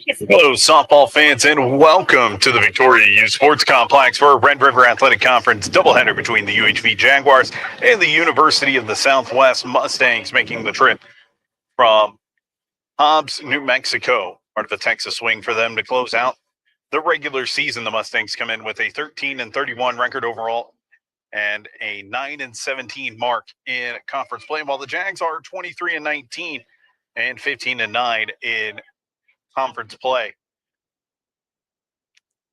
Hello, softball fans, and welcome to the Victoria Youth Sports Complex for Red River Athletic Conference doubleheader between the UHV Jaguars and the University of the Southwest Mustangs, making the trip from Hobbs, New Mexico, part of the Texas swing for them to close out the regular season. The Mustangs come in with a 13-31 record overall and a 9-17 mark in conference play, while the Jags are 23-19 and 15-9 in conference play.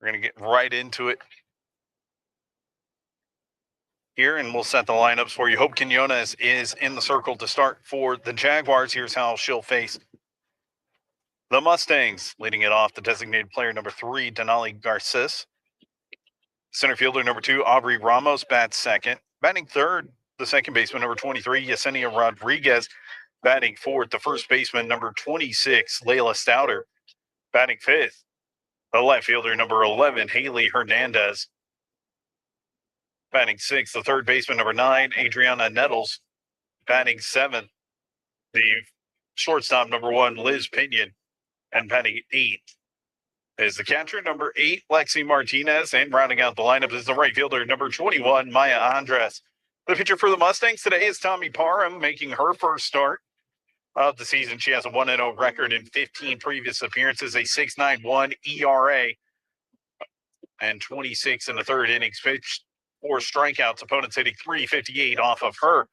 We're going to get right into it here, and we'll set the lineups for you. Hope Quinones is in the circle to start for the Jaguars. Here's how she'll face the Mustangs. Leading it off, the designated player number 3, Denali Garces. Center fielder number 2, Aubrey Ramos, bats second. Batting third, the second baseman number 23, Yesenia Rodriguez. Batting fourth, the first baseman number 26, Layla Stouter. Batting fifth, the left fielder number 11, Haley Hernandez. Batting sixth, the third baseman number 9, Adriana Nettles. Batting seventh, the shortstop number 1, Liz Pinion. And batting eighth is the catcher number 8, Lexi Martinez. And rounding out the lineup is the right fielder number 21, Maya Andres. The pitcher for the Mustangs today is Tommy Parham, making her first start of the season. She has a 1-0 record in 15 previous appearances, a 6.91 ERA, and 26 in the third innings pitched. 4 strikeouts, opponents hitting .358 off of her.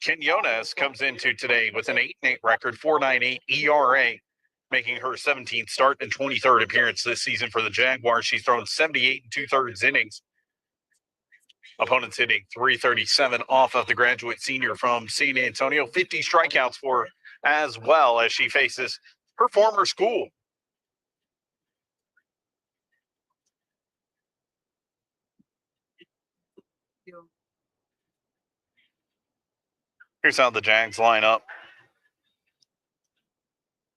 Quinones comes into today with an 8-8 record, 4.98 ERA, making her 17th start and 23rd appearance this season for the Jaguars. She's thrown 78 2/3 innings. Opponents hitting .337 off of the graduate senior from San Antonio. 50 strikeouts for her as well as she faces her former school. Here's how the Jags line up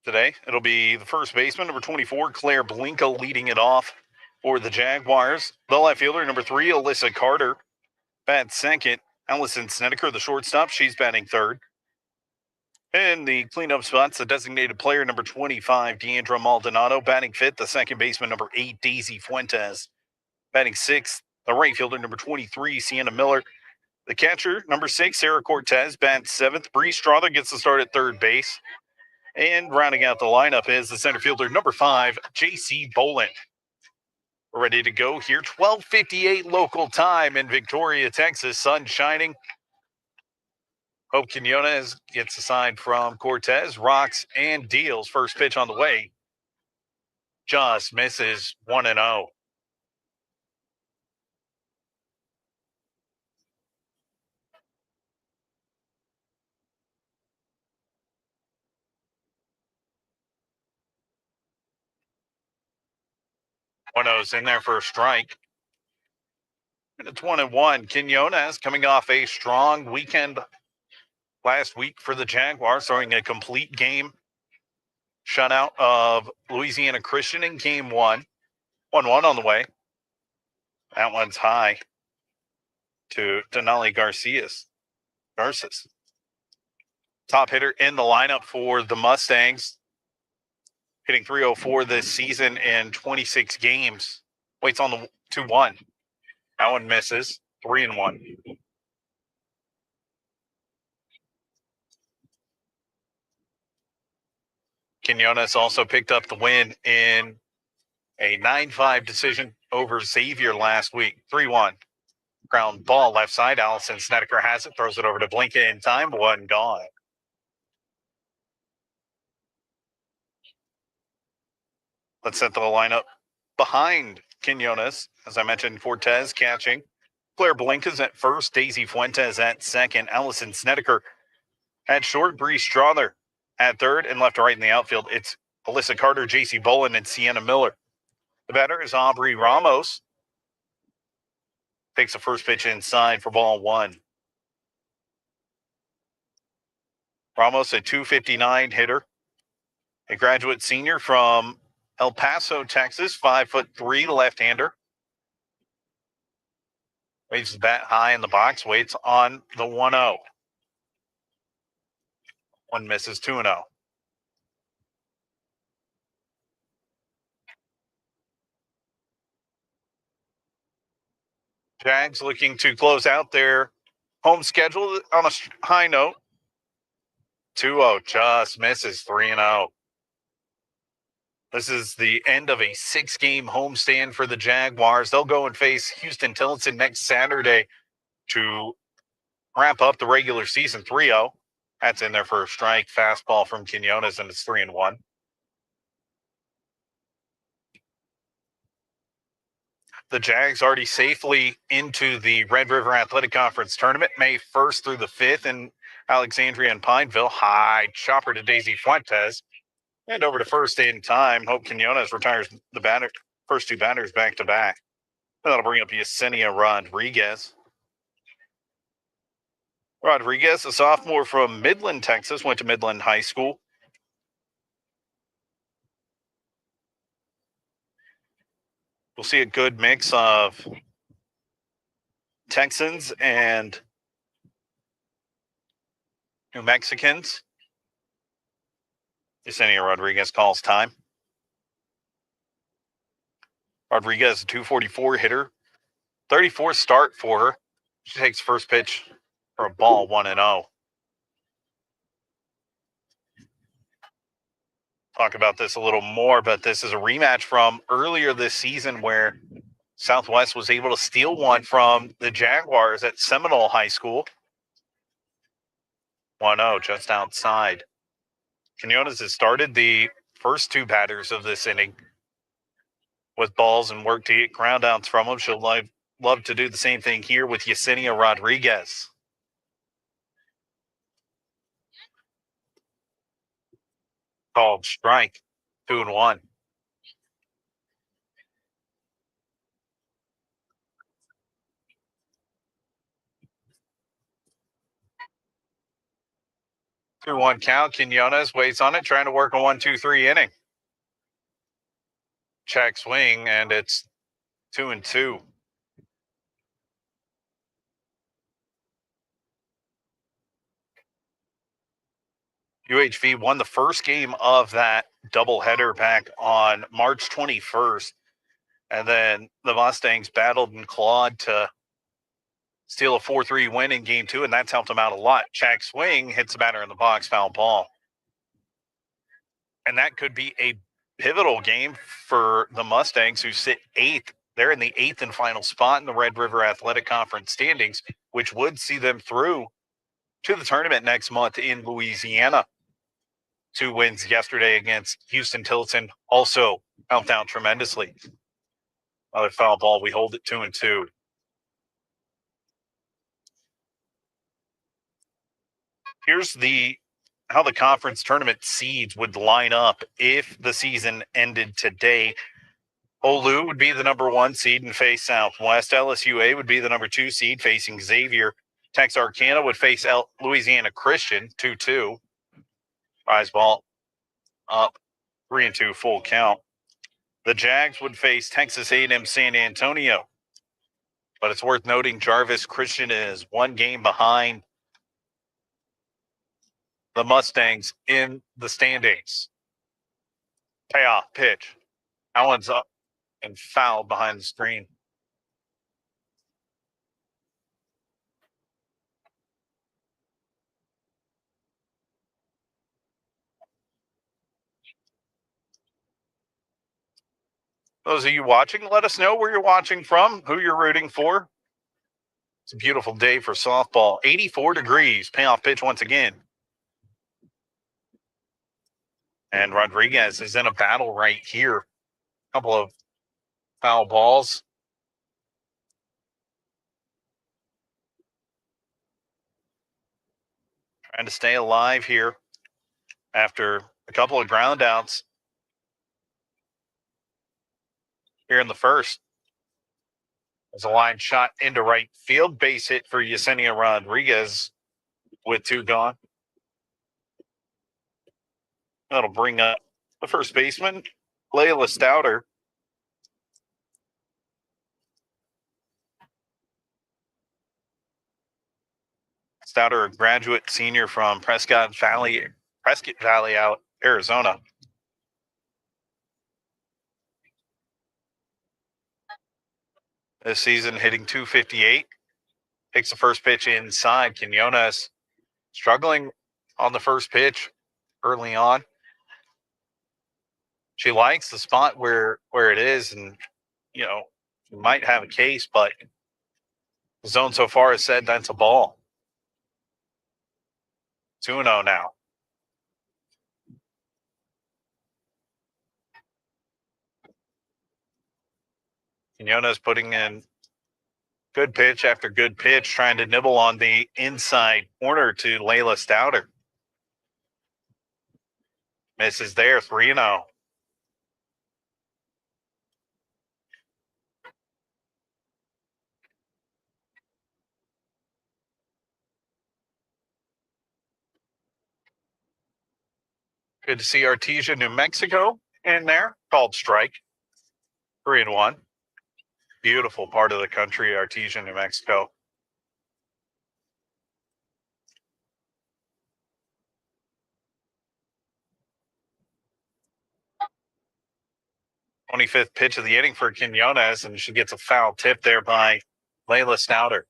today. It'll be the first baseman, number 24, Claire Blinka, leading it off for the Jaguars. The left fielder, number 3, Alyssa Carter. Bats second, Allison Snedeker, the shortstop. She's batting third. In the cleanup spots, the designated player, number 25, Deandra Maldonado. Batting fifth, the second baseman, number 8, Daisy Fuentes. Batting sixth, the right fielder, number 23, Sienna Miller. The catcher, number 6, Sarah Cortez. Bats seventh. Bree Strother gets the start at third base. And rounding out the lineup is the center fielder, number 5, J.C. Boland. We're ready to go here. 12:58 local time in Victoria, Texas. Sun shining. Hope Quinones gets a sign from Cortez. Rocks and deals. First pitch on the way. Just misses. 1-0. One-0's in there for a strike. And it's 1-1. Quinones coming off a strong weekend last week for the Jaguars, throwing a complete game shutout of Louisiana Christian in game 1. 1-1 on the way. That one's high to Denali Garces. Top hitter in the lineup for the Mustangs. Hitting .304 this season in 26 games. Waits on the 2-1. That one misses. 3-1. Quinones also picked up the win in a 9-5 decision over Xavier last week. 3-1. Ground ball left side. Allison Snedeker has it. Throws it over to Blinka in time. One gone. Let's set the lineup behind Quinones. As I mentioned, Cortez catching. Claire Blinka's at first. Daisy Fuentes at second. Allison Snedeker at short. Bree Strother at third. And left to right in the outfield, it's Alyssa Carter, J.C. Boland, and Sienna Miller. The batter is Aubrey Ramos. Takes the first pitch inside for ball 1. Ramos, a .259 hitter. A graduate senior from El Paso, Texas, 5'3", left-hander. Waves the bat high in the box, waits on the 1-0. One misses, 2-0. Jags looking to close out their home schedule on a high note. 2-0 just misses 3-0. This is the end of a 6-game homestand for the Jaguars. They'll go and face Houston Tillotson next Saturday to wrap up the regular season 3-0. That's in there for a strike fastball from Quinones, and it's 3-1. The Jags already safely into the Red River Athletic Conference tournament, May 1st through the 5th in Alexandria and Pineville. High chopper to Daisy Fuentes. And over to first in time. Hope Quinones retires the first two batters back to back. That'll bring up Yesenia Rodriguez. Rodriguez, a sophomore from Midland, Texas, went to Midland High School. We'll see a good mix of Texans and New Mexicans. Yesenia Rodriguez calls time. Rodriguez, a 244 hitter. 34 start for her. She takes first pitch for a ball, 1-0. Talk about this a little more, but this is a rematch from earlier this season where Southwest was able to steal one from the Jaguars at Seminole High School. 1-0 just outside. Quinones has started the first two batters of this inning with balls and worked to get ground outs from them. She'll love to do the same thing here with Yesenia Rodriguez. Called strike, 2-1. Two one count. Quinones waits on it, trying to work a 1-2-3 inning. Check swing, and it's 2-2. UHV won the first game of that doubleheader back on March 21st. And then the Mustangs battled and clawed to steal a 4-3 win in game 2, and that's helped them out a lot. Check swing, hits the batter in the box, foul ball. And that could be a pivotal game for the Mustangs, who sit 8th. They're in the 8th and final spot in the Red River Athletic Conference standings, which would see them through to the tournament next month in Louisiana. 2 wins yesterday against Houston Tillotson also helped out tremendously. Another foul ball. We hold it 2-2. Here's how the conference tournament seeds would line up if the season ended today. Olu would be the number 1 seed and face Southwest. LSUA would be the number 2 seed facing Xavier. Texarkana would face Louisiana Christian, 2-2. Rise ball up, 3-2, full count. The Jags would face Texas A&M San Antonio. But it's worth noting Jarvis Christian is 1 game behind the Mustangs in the standings. Payoff pitch. That one's up and fouled behind the screen. Those of you watching, let us know where you're watching from, who you're rooting for. It's a beautiful day for softball. 84 degrees. Payoff pitch once again. And Rodriguez is in a battle right here. A couple of foul balls. Trying to stay alive here after a couple of ground outs here in the first. There's a line shot into right field. Base hit for Yesenia Rodriguez with 2 gone. That'll bring up the first baseman, Layla Stouter. Stouter, a graduate senior from Prescott Valley out Arizona. this season, hitting 258. Takes the first pitch inside. Quinones struggling on the first pitch early on. She likes the spot where it is, and might have a case, but the zone so far has said that's a ball. 2-0 now. Quinones putting in good pitch after good pitch, trying to nibble on the inside corner to Layla Stouter. Misses there, 3-0. Good to see Artesia, New Mexico in there, called strike. 3-1. Beautiful part of the country, Artesia, New Mexico. "25th pitch of the inning for Quinones, and she gets a foul tip there by Layla Stouter.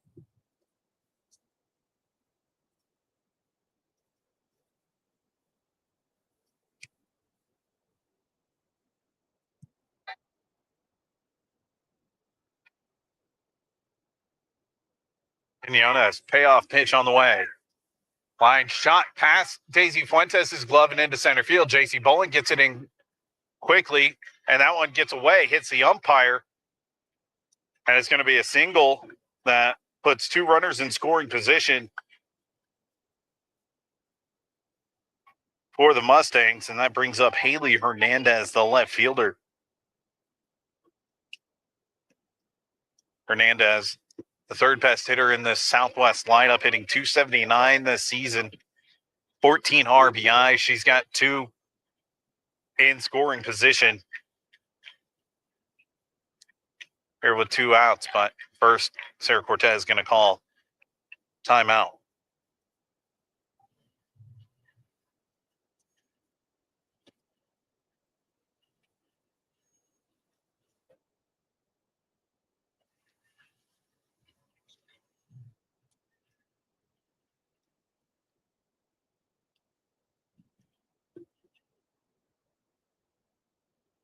Quinones, payoff pitch on the way. Line shot past Daisy Fuentes' glove and into center field. JC Bolin gets it in quickly, and that one gets away, hits the umpire, and it's going to be a single that puts two runners in scoring position for the Mustangs, and that brings up Haley Hernandez, the left fielder. Hernandez, the third best hitter in the Southwest lineup, hitting 279 this season, 14 RBI. She's got two in scoring position here with two outs, but first, Sarah Cortez is going to call timeout.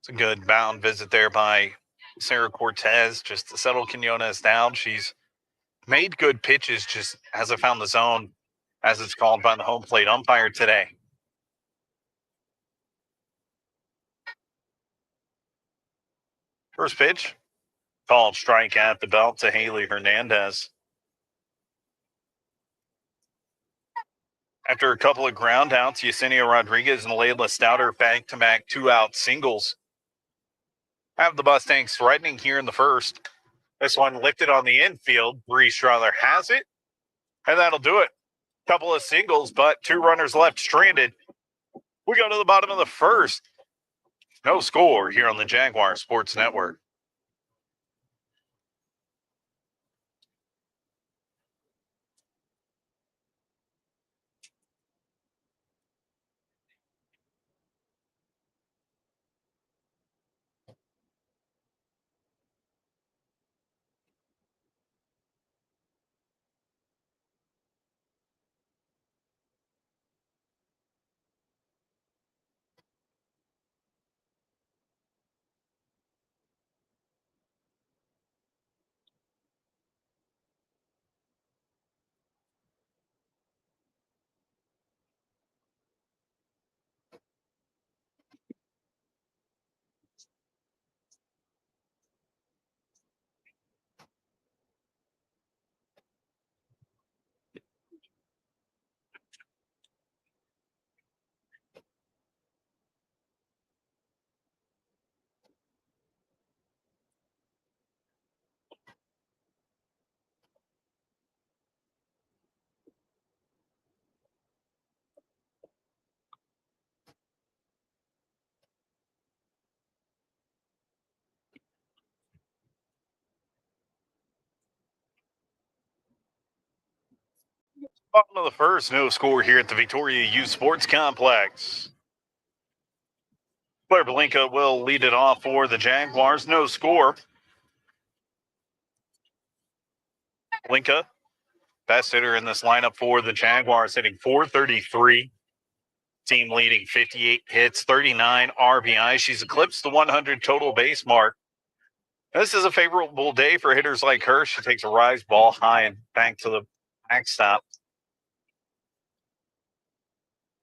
It's a good bound visit there by Sarah Cortez just to settle Quinones down. She's made good pitches, just hasn't found the zone as it's called by the home plate umpire today. First pitch, called strike at the belt to Haley Hernandez. After a couple of ground outs, Yesenia Rodriguez and Layla Stouter back-to-back two-out singles have the Mustangs threatening here in the first. This one lifted on the infield. Bree Strahler has it, and that'll do it. Couple of singles, but two runners left stranded. We go to the bottom of the first. No score here on the Jaguar Sports Network. Bottom of the first, no score here at the Victoria Youth Sports Complex. Claire Belinka will lead it off for the Jaguars. No score. Blinka, best hitter in this lineup for the Jaguars, hitting .433. Team leading 58 hits, 39 RBI. She's eclipsed the 100 total base mark. This is a favorable day for hitters like her. She takes a rise ball high and back to the backstop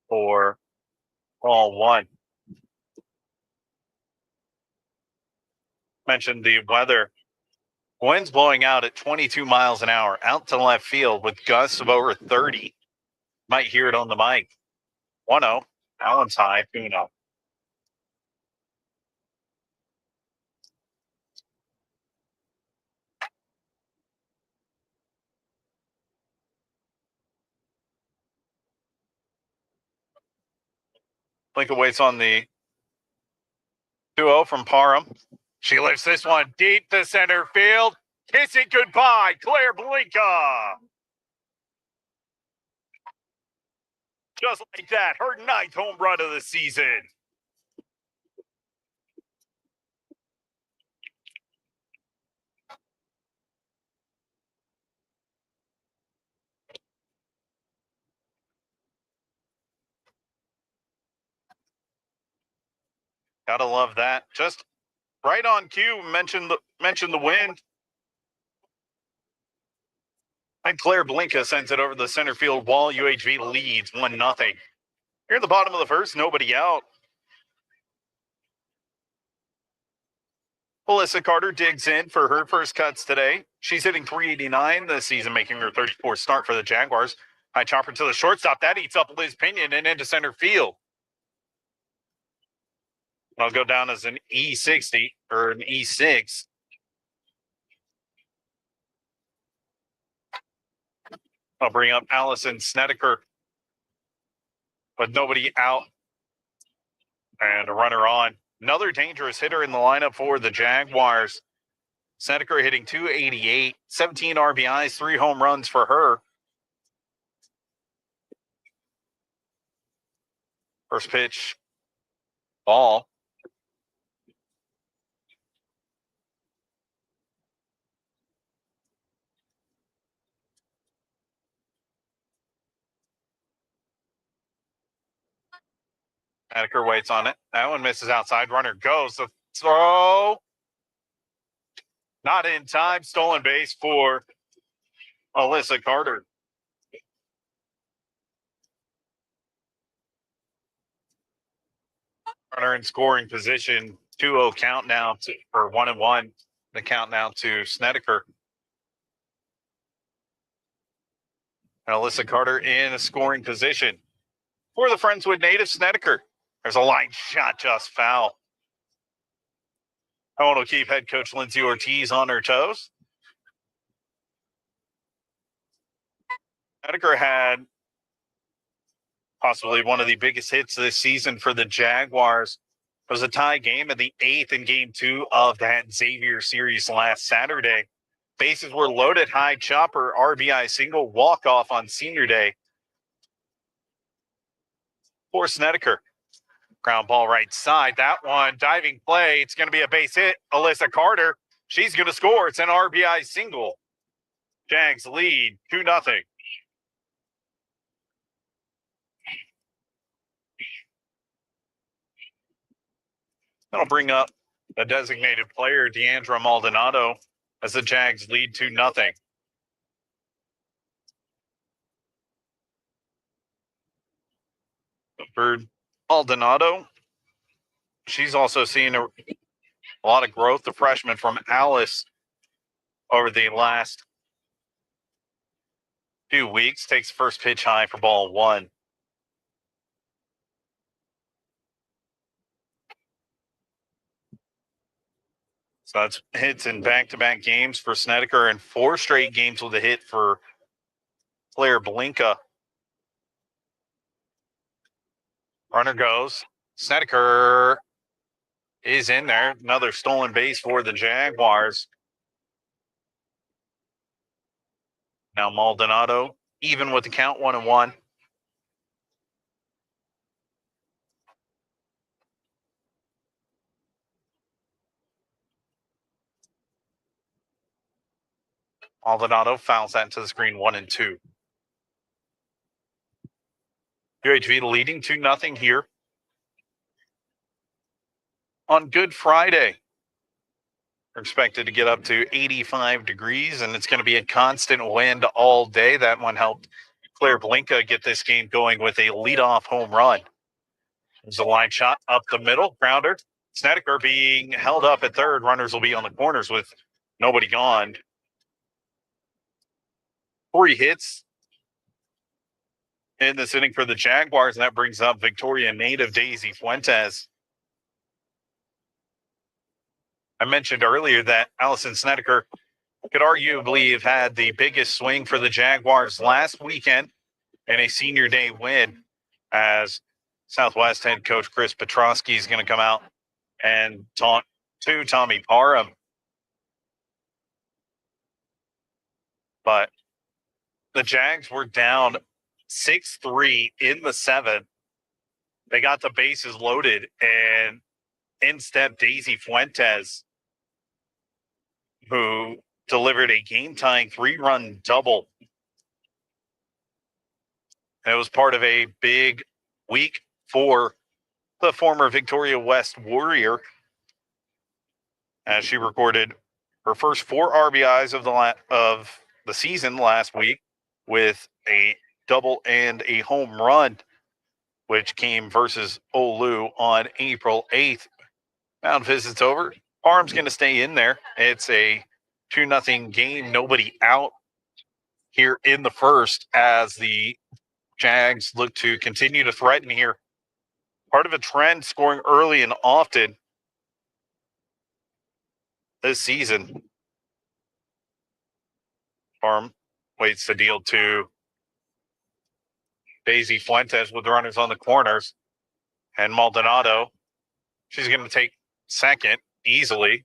for ball one. Mentioned the weather. Winds blowing out at 22 miles an hour out to left field with gusts of over 30. Might hear it on the mic. 1-0. That one's high. 2-0. Blinka waits on the 2-0 from Parham. She lifts this one deep to center field. Kiss it goodbye, Claire Blinka. Just like that, her 9th home run of the season. Gotta love that. Just right on cue. Mentioned the wind. And Claire Blinka sends it over the center field wall. UHV leads 1-0. Here at the bottom of the first, nobody out. Alyssa Carter digs in for her first cuts today. She's hitting .389 this season, making her 34th start for the Jaguars. High chopper to the shortstop. That eats up Liz Pinion and into center field. I'll go down as an E60 or an E6. I'll bring up Allison Snedeker with nobody out and a runner on. Another dangerous hitter in the lineup for the Jaguars. Snedeker hitting .288, 17 RBIs, 3 home runs for her. First pitch, ball. Snedeker waits on it. That one misses outside. Runner goes. The throw. Not in time. Stolen base for Alyssa Carter. Runner in scoring position. 2-0 count now for 1-1. The count now to Snedeker. And Alyssa Carter in a scoring position. For the Friendswood native, Snedeker. There's a line shot just foul. That one will keep head coach Lindsay Ortiz on her toes. Snedeker had possibly one of the biggest hits this season for the Jaguars. It was a tie game in the 8th in game 2 of that Xavier series last Saturday. Bases were loaded, high chopper, RBI single, walk-off on senior day for Snedeker. Ground ball right side. That one, diving play. It's going to be a base hit. Alyssa Carter, she's going to score. It's an RBI single. Jags lead 2-0. That'll bring up the designated player, Deandra Maldonado, as the Jags lead 2-0. For Maldonado, she's also seen a lot of growth, the freshman from Alice, over the last few weeks. Takes first pitch high for ball one. So that's hits in back-to-back games for Snedeker and 4 straight games with a hit for Claire Blinka. Runner goes. Snedeker is in there. Another stolen base for the Jaguars. Now Maldonado, even with the count 1-1. Maldonado fouls that into the screen 1-2. UHV leading 2-0 here on Good Friday. We're expected to get up to 85 degrees, and it's going to be a constant wind all day. That one helped Claire Blinka get this game going with a leadoff home run. There's a line shot up the middle, grounder. Snedeker being held up at third. Runners will be on the corners with nobody gone. 3 hits in this inning for the Jaguars, and that brings up Victoria native Daisy Fuentes. I mentioned earlier that Allison Snedeker could arguably have had the biggest swing for the Jaguars last weekend in a senior day win, as Southwest head coach Chris Petrosky is going to come out and taunt to Tommy Parham. But the Jags were down 6-3 in the 7th. They got the bases loaded, and in stepped Daisy Fuentes, who delivered a game-tying 3-run double. It was part of a big week for the former Victoria West Warrior, as she recorded her first 4 RBIs of the season last week with a double and a home run, which came versus Olu on April 8th. Mound visit's over. Parham's going to stay in there. It's a 2-0 game. Nobody out here in the first as the Jags look to continue to threaten here. Part of a trend scoring early and often this season. Parham waits to deal to Daisy Fuentes with runners on the corners. And Maldonado, she's going to take second easily.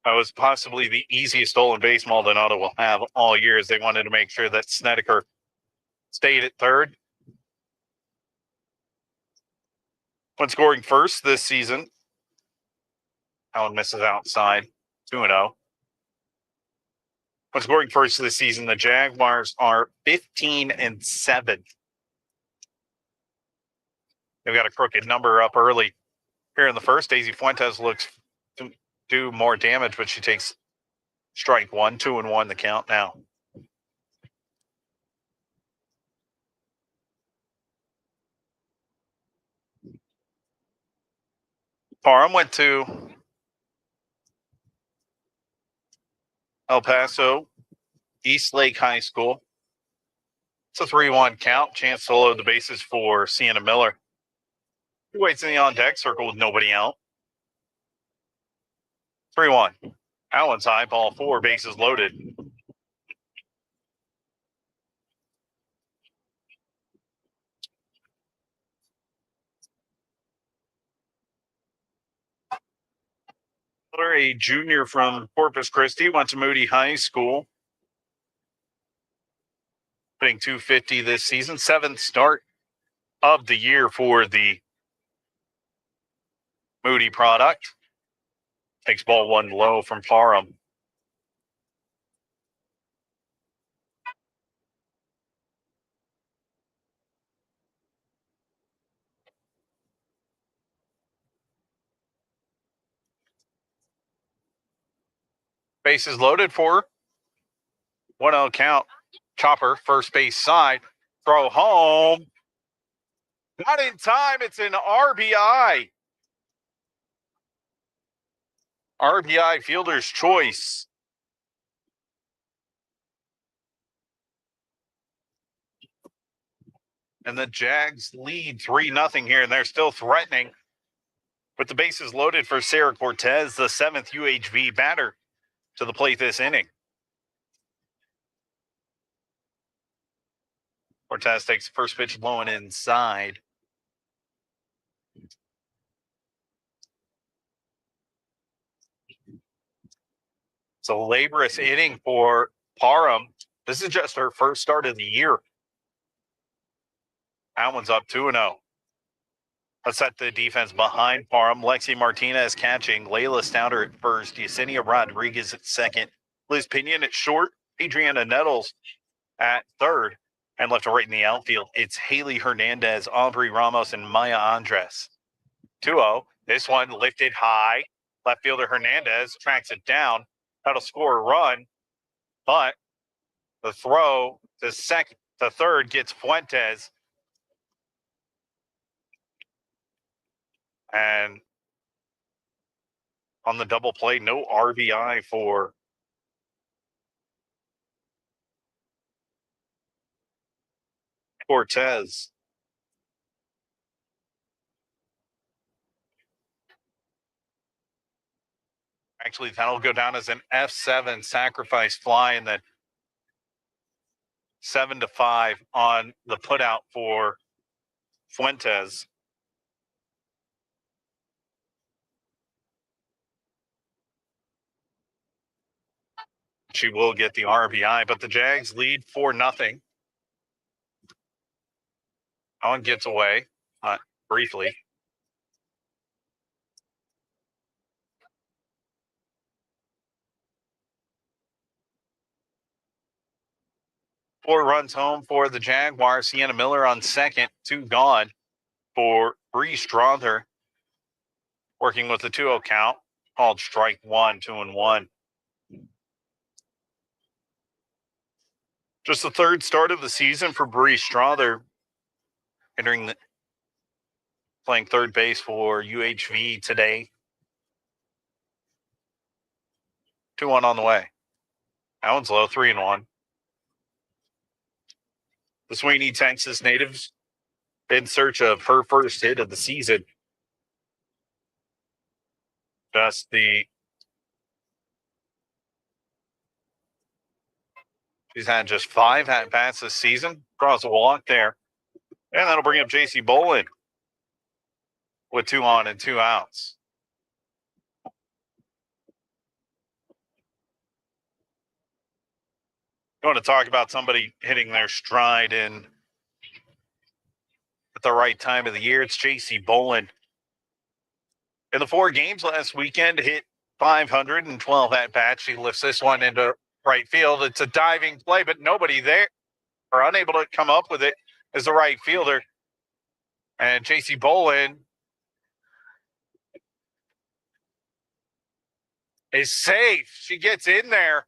That was possibly the easiest stolen base Maldonado will have all year, as they wanted to make sure that Snedeker stayed at third. When scoring first this season, Allen misses outside, 2-0. When scoring first this season, the Jaguars are 15-7. They've got a crooked number up early here in the first. Daisy Fuentes looks to do more damage, but she takes strike 1, 2-1 the count now. Parham went to El Paso East Lake High School. It's a 3-1 count. Chance to load the bases for Sienna Miller. He waits in the on-deck circle with nobody out. 3-1. Allen's high, ball 4, bases loaded. Miller, a junior from Corpus Christi, went to Moody High School. Hitting .250 this season. 7th start of the year for the Moody product. Takes ball 1 low from Parham. Bases loaded for 1-0 count. Chopper, first base side. Throw home. Not in time. It's an RBI. RBI fielder's choice. And the Jags lead 3-0 here, and they're still threatening. With the bases loaded for Sarah Cortez, the 7th UHV batter to the plate this inning. Cortez takes the first pitch low and inside. It's a laborious inning for Parham. This is just her first start of the year. That one's up 2-0. Let's set the defense behind Parham. Lexi Martinez catching. Layla Stouter at first. Yesenia Rodriguez at second. Liz Pinion at short. Adriana Nettles at third. And left to right in the outfield, it's Haley Hernandez, Aubrey Ramos, and Maya Andres. 2-0. This one lifted high. Left fielder Hernandez tracks it down. That'll score a run. But the throw to third gets Fuentes. And on the double play, no RBI for Cortez. Actually, that'll go down as an F7 sacrifice fly, and then 7-5 on the putout for Fuentes. She will get the RBI, but the Jags lead 4-0. Owen gets away briefly. Four runs home for the Jaguars. Sienna Miller on second, 2 gone for Bree Strother. Working with the 2-0 count. Called strike one, 2-1. Just the third start of the season for Bree Strother. Playing third base for UHV today. 2-1 on the way. That one's low, 3-1. The Sweeney, Texas natives in search of her first hit of the season. She's had just 5 at-bats this season. Draws a walk there. And that'll bring up J.C. Bolin with 2 on and 2 outs. You want to talk about somebody hitting their stride at the right time of the year? It's J.C. Bolin. In the 4 games last weekend, hit 512 at-bats. She lifts this one into right field. It's a diving play, but nobody there, or unable to come up with it, is the right fielder. And J.C. Bolin is safe. She gets in there.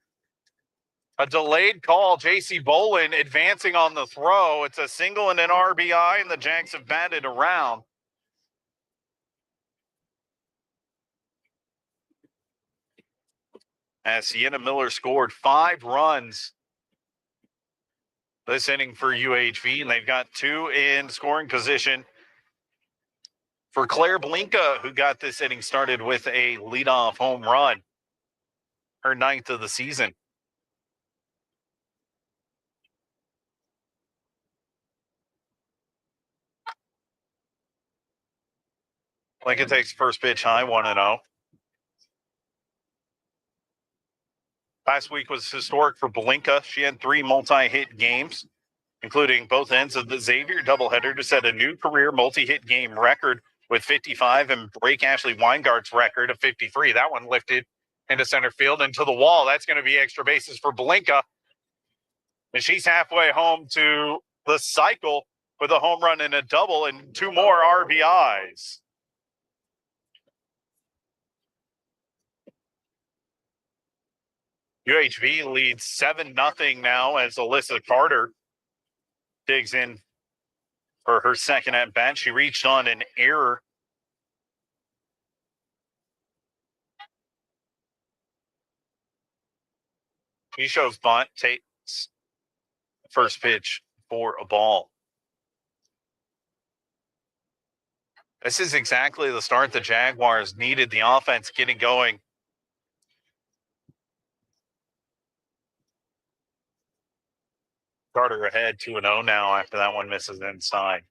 A delayed call. J.C. Bolin advancing on the throw. It's a single and an RBI, and the Jags have batted around. As Sienna Miller scored 5 runs this inning for UHV, and they've got 2 in scoring position for Claire Blinka, who got this inning started with a leadoff home run, her 9th of the season. Blinka takes first pitch high, 1-0. Last week was historic for Blinka. She had 3 multi-hit games, including both ends of the Xavier doubleheader, to set a new career multi-hit game record with 55 and break Ashley Weingart's record of 53. That one lifted into center field and to the wall. That's going to be extra bases for Blinka. And she's halfway home to the cycle with a home run and a double and 2 more RBIs. UHV leads 7-0 now as Alyssa Carter digs in for her second at bat. She reached on an error. She shows bunt, takes first pitch for a ball. This is exactly the start the Jaguars needed. The offense getting going. Carter ahead 2-0 now after that one misses inside.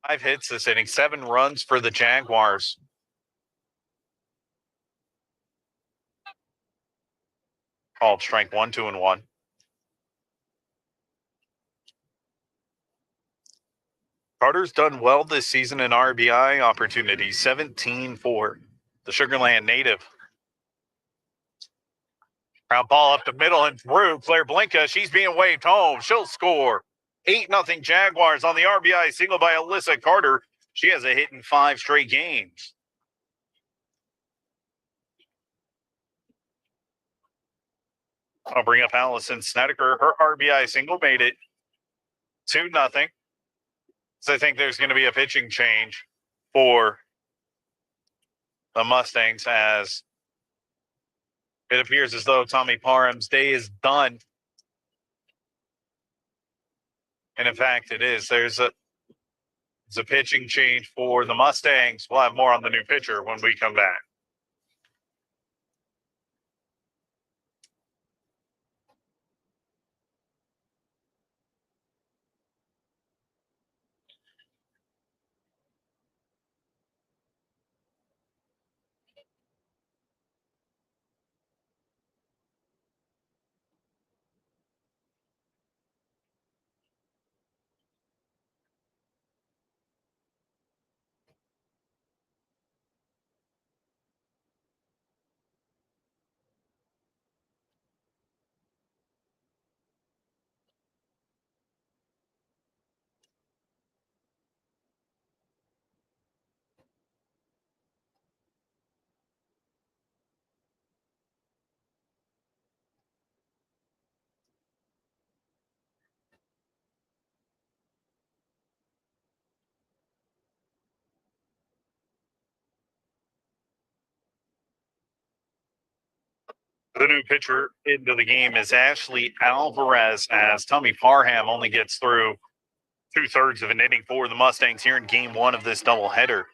5 hits this inning, 7 runs for the Jaguars. Called strike 1, 2-1. Carter's done well this season in RBI opportunities, 17 for the Sugarland native. Ground ball up the middle and through. Claire Blinka, she's being waved home. She'll score. 8-0 Jaguars on the RBI single by Alyssa Carter. She has a hit in 5 straight games. I'll bring up Allison Snedeker. Her RBI single made it 2-0. So I think there's going to be a pitching change for the Mustangs as it appears as though Tommy Parham's day is done. And in fact, it is. There's a pitching change for the Mustangs. We'll have more on the new pitcher when we come back. The new pitcher into the game is Ashley Alvarez, as Tommy Parham only gets through 2/3 of an inning for the Mustangs here in game 1 of this doubleheader.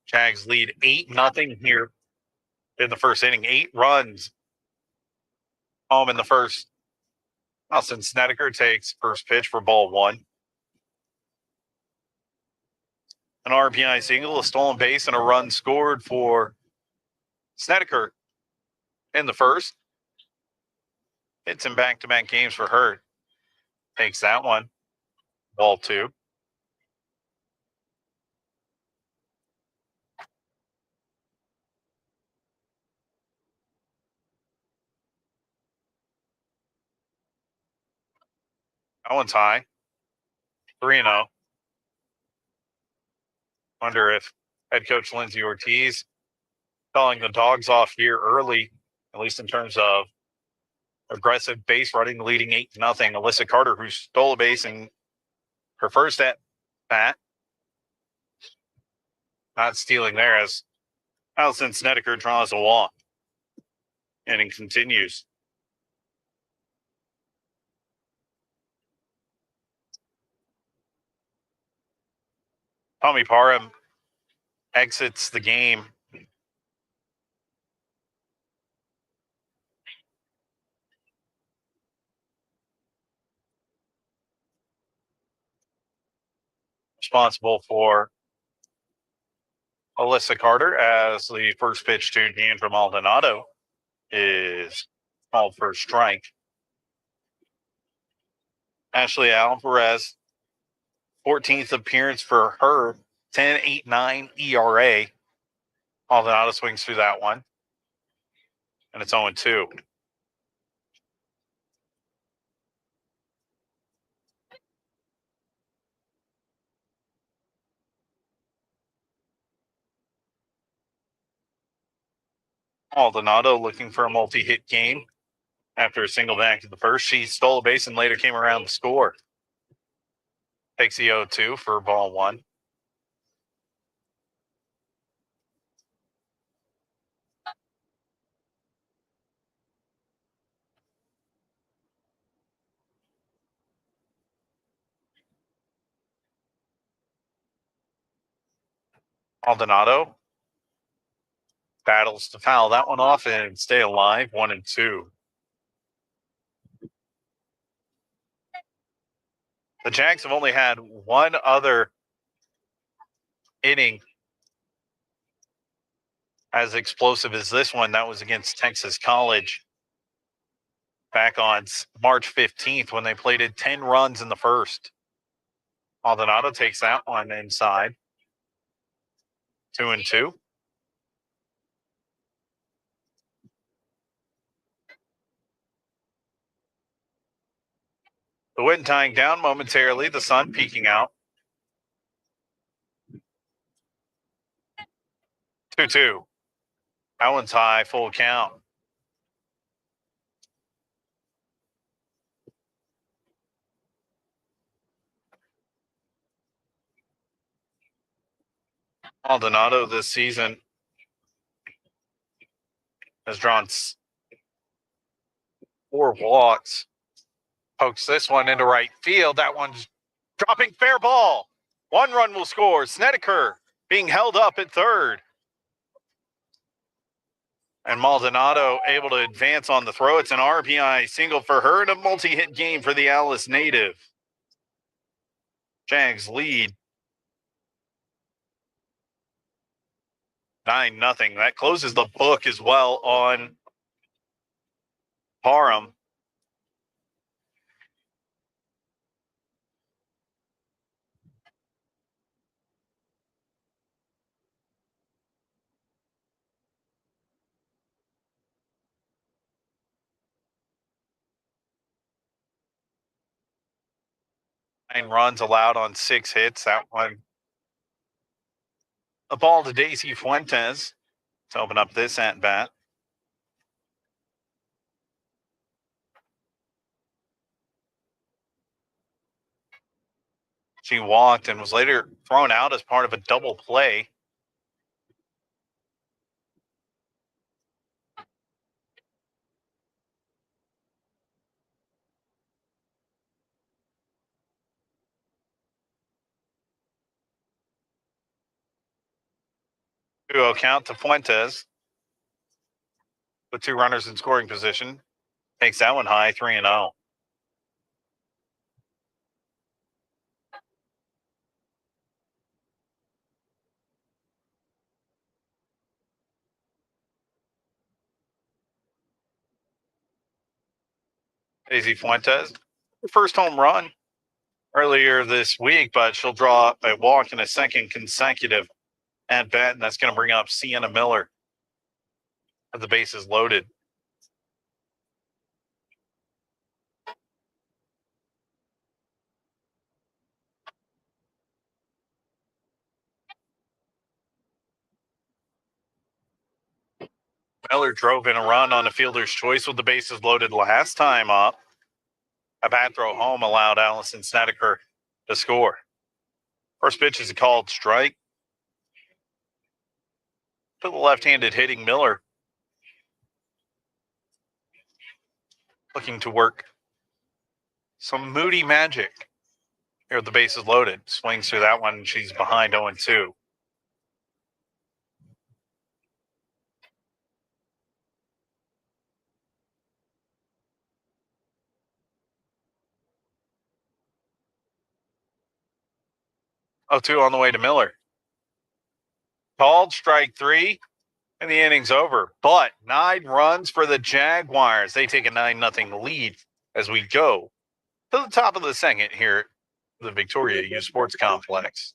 Jags lead 8-0 here in the first inning. 8 runs home in the first. Allison Snedeker takes first pitch for ball 1. An RBI single, a stolen base, and a run scored for Snedeker in the first. It's in back-to-back games for her. Takes that one. Ball 2. That one's high. 3-0. Wonder if head coach Lindsay Ortiz calling the dogs off here early, at least in terms of aggressive base running, leading 8-0. Alyssa Carter, who stole a base in her first at bat, not stealing there as Allison Snedeker draws a walk. Inning continues. Tommy Parham exits the game. Responsible for Alyssa Carter as the first pitch to Deandra Maldonado is called for a strike. Ashley Alvarez, 14th appearance for her, 10.89 ERA. Maldonado swings through that one, and it's 0-2. Maldonado looking for a multi-hit game after a single back to the first. She stole a base and later came around to score. Takes the 0-2 for ball 1. Maldonado battles to foul that one off and stay alive, 1-2. The Jags have only had one other inning as explosive as this one. That was against Texas College back on March 15th when they plated 10 runs in the first. Maldonado takes that one inside. 2-2. The wind dying down momentarily, the sun peeking out. 2-2. That one's high, full count. Maldonado this season has drawn 4 walks. Pokes this one into right field. That one's dropping, fair ball. 1 run will score. Snedeker being held up at third. And Maldonado able to advance on the throw. It's an RBI single for her and a multi-hit game for the Alice native. Jags lead 9-0. That closes the book as well on Parham. Nine runs allowed on 6 hits. That one, a ball to Daisy Fuentes to open up this at bat. She walked and was later thrown out as part of a double play. Two-0 count to Fuentes with 2 runners in scoring position. Takes that one high, 3-0. Daisy Fuentes, her first home run earlier this week, but she'll draw a walk in a second consecutive at bat, and that's going to bring up Sienna Miller with the bases loaded. Miller drove in a run on a fielder's choice with the bases loaded last time up. A bad throw home allowed Allison Snedeker to score. First pitch is a called strike to the left-handed hitting Miller. Looking to work some moody magic here with the bases loaded. Swings through that one. She's behind 0-2. Oh, 2 on the way to Miller. Called strike 3, and the inning's over. But 9 runs for the Jaguars. They take a 9-0 lead as we go to the top of the second here at the Victoria U Sports Complex.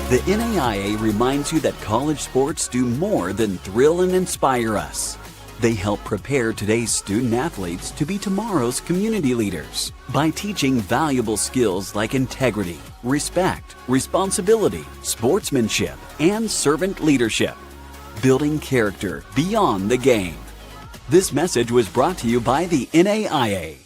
The NAIA reminds you that college sports do more than thrill and inspire us. They help prepare today's student athletes to be tomorrow's community leaders by teaching valuable skills like integrity, respect, responsibility, sportsmanship, and servant leadership, building character beyond the game. This message was brought to you by the NAIA.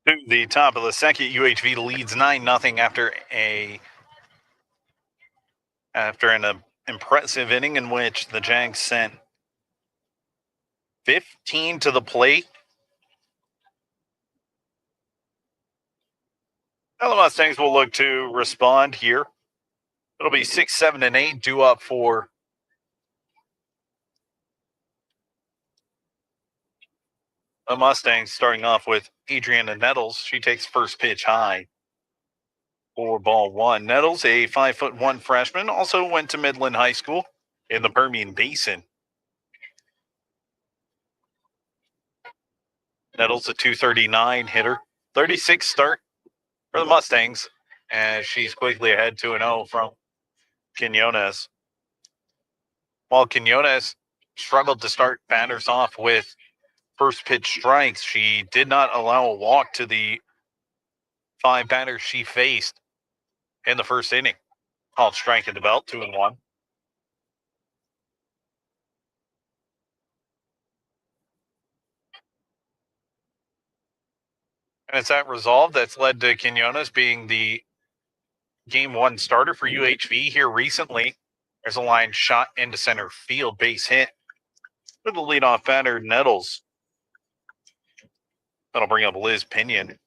To the top of the second, UHV leads 9-0 after an impressive inning in which the Jags sent 15 to the plate. Now the Mustangs will look to respond here. It'll be 6, 7, and 8 due up for the Mustangs, starting off with Adriana Nettles. She takes first pitch high for ball one. Nettles, a 5'1" freshman, also went to Midland High School in the Permian Basin. Nettles, a 239 hitter, 36 start for the Mustangs, as she's quickly ahead 2-0 from Quinones. While Quinones struggled to start batters off with first pitch strikes, she did not allow a walk to the 5 batters she faced in the first inning. Called strike at the belt, 2-1. And it's that resolve that's led to Quinones being the game one starter for UHV here recently. There's a line shot into center field, base hit with the leadoff batter, Nettles. That'll bring up Liz Pinion.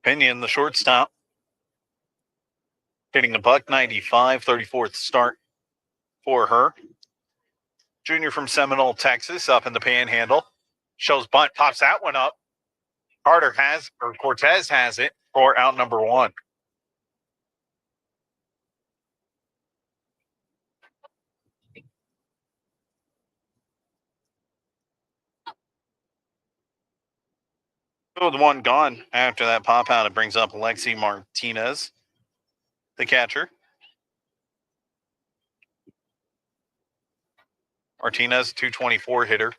Pinion, the shortstop, hitting a .195, 34th start for her. Junior from Seminole, Texas, up in the Panhandle. Shows bunt, pops that one up. Cortez has it for out number one. With one gone after that pop out, it brings up Alexi Martinez, the catcher. Martinez, 224 hitter.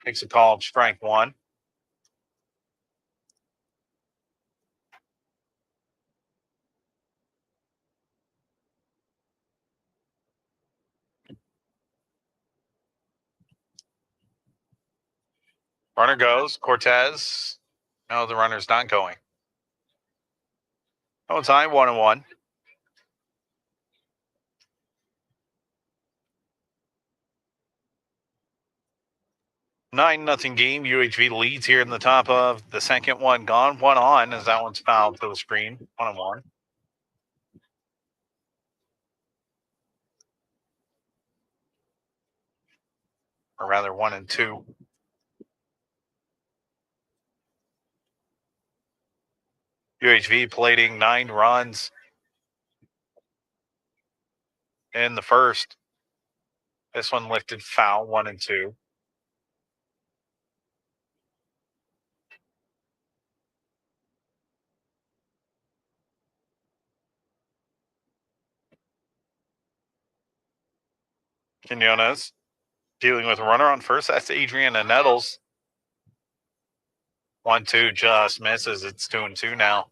Takes a call, strike one. Runner goes. Cortez. No, the runner's not going. Oh, time 1-1. Nine-nothing game. UHV leads here in the top of the second. One gone, one on, as that one's fouled to the screen. 1-1. Or rather, 1-2. UHV plating 9 runs in the first. This one lifted foul, 1-2. Quinones dealing with a runner on first. That's Adriana Nettles. 1-2 just misses. It's 2-2 now.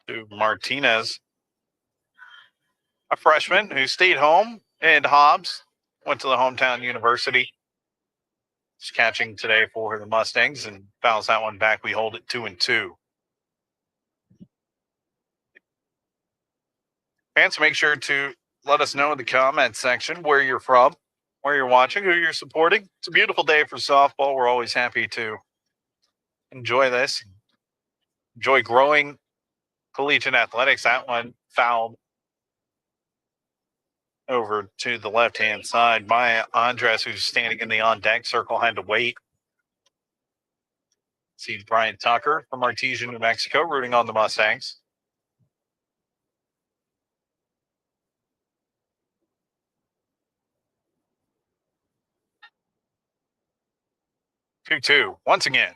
To Martinez, a freshman who stayed home, and Hobbs went to the hometown university. He's catching today for the Mustangs and fouls that one back. We hold it 2-2. Fans, make sure to let us know in the comment section where you're from, where you're watching, who you're supporting. It's a beautiful day for softball. We're always happy to enjoy this. Enjoy growing collegiate athletics. That one fouled over to the left-hand side. Maya Andres, who's standing in the on-deck circle, had to wait. See Brian Tucker from Artesia, New Mexico, rooting on the Mustangs. Two. Once again.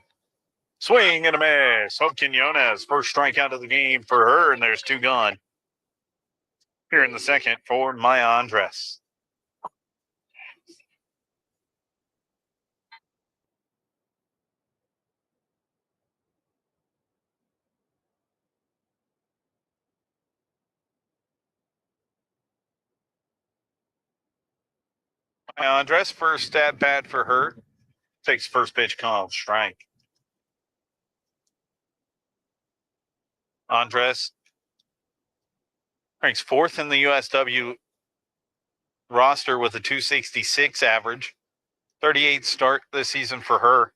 Swing and a miss. Hope Quinones, first strikeout of the game for her, and there's 2 gone. Here in the second for Maya Andres. Andres, first at bat for her. Takes first pitch, called strike. Andres ranks fourth in the USW roster with a 266 average. 38 start this season for her.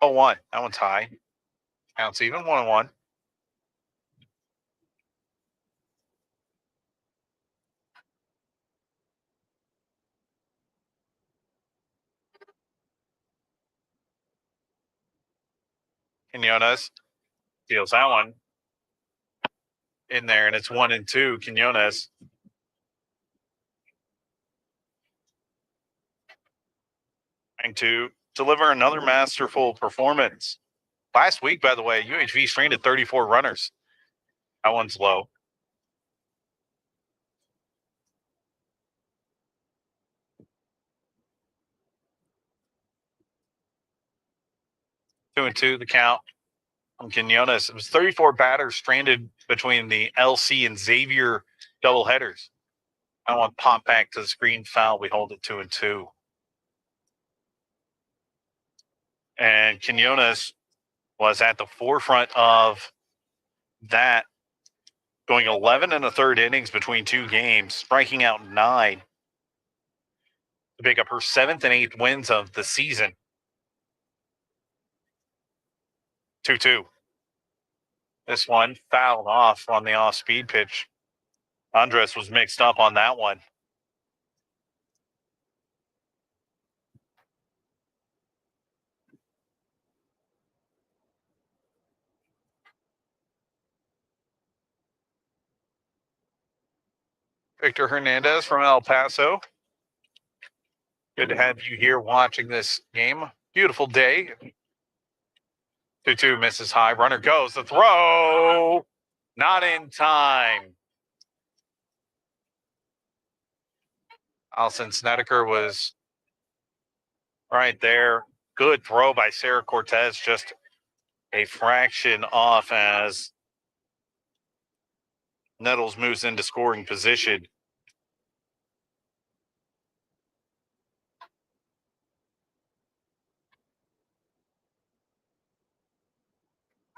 0-1. That one's high. Counts even 1-1. Quinones deals that one in there, and it's 1-2. Quinones trying to deliver another masterful performance. Last week, by the way, UHV stranded 34 runners. That one's low. Two and two, the count from Quinones. It was 34 batters stranded between the LC and Xavier doubleheaders. I want pop back to the screen, foul. We hold it 2-2. And Quinones was at the forefront of that, going 11 and a third innings between two games, striking out 9 to pick up her 7th and 8th wins of the season. 2-2. This one fouled off on the off-speed pitch. Andres was mixed up on that one. Victor Hernandez from El Paso. Good to have you here watching this game. Beautiful day. 2-2 misses high. Runner goes. The throw. Not in time. Allison Snedeker was right there. Good throw by Sarah Cortez. Just a fraction off as Nettles moves into scoring position.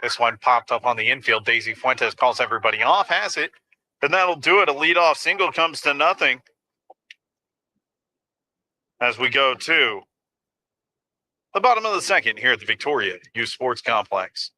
This one popped up on the infield. Daisy Fuentes calls everybody off, has it. And that'll do it. A leadoff single comes to nothing as we go to the bottom of the second here at the Victoria Youth Sports Complex.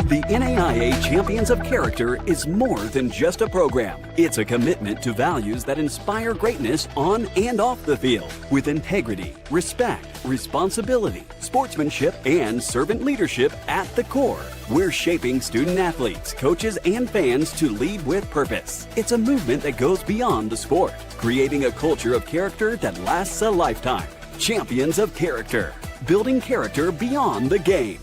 The NAIA Champions of Character is more than just a program. It's a commitment to values that inspire greatness on and off the field with integrity, respect, responsibility, sportsmanship, and servant leadership at the core. We're shaping student athletes, coaches, and fans to lead with purpose. It's a movement that goes beyond the sport, creating a culture of character that lasts a lifetime. Champions of Character, building character beyond the game.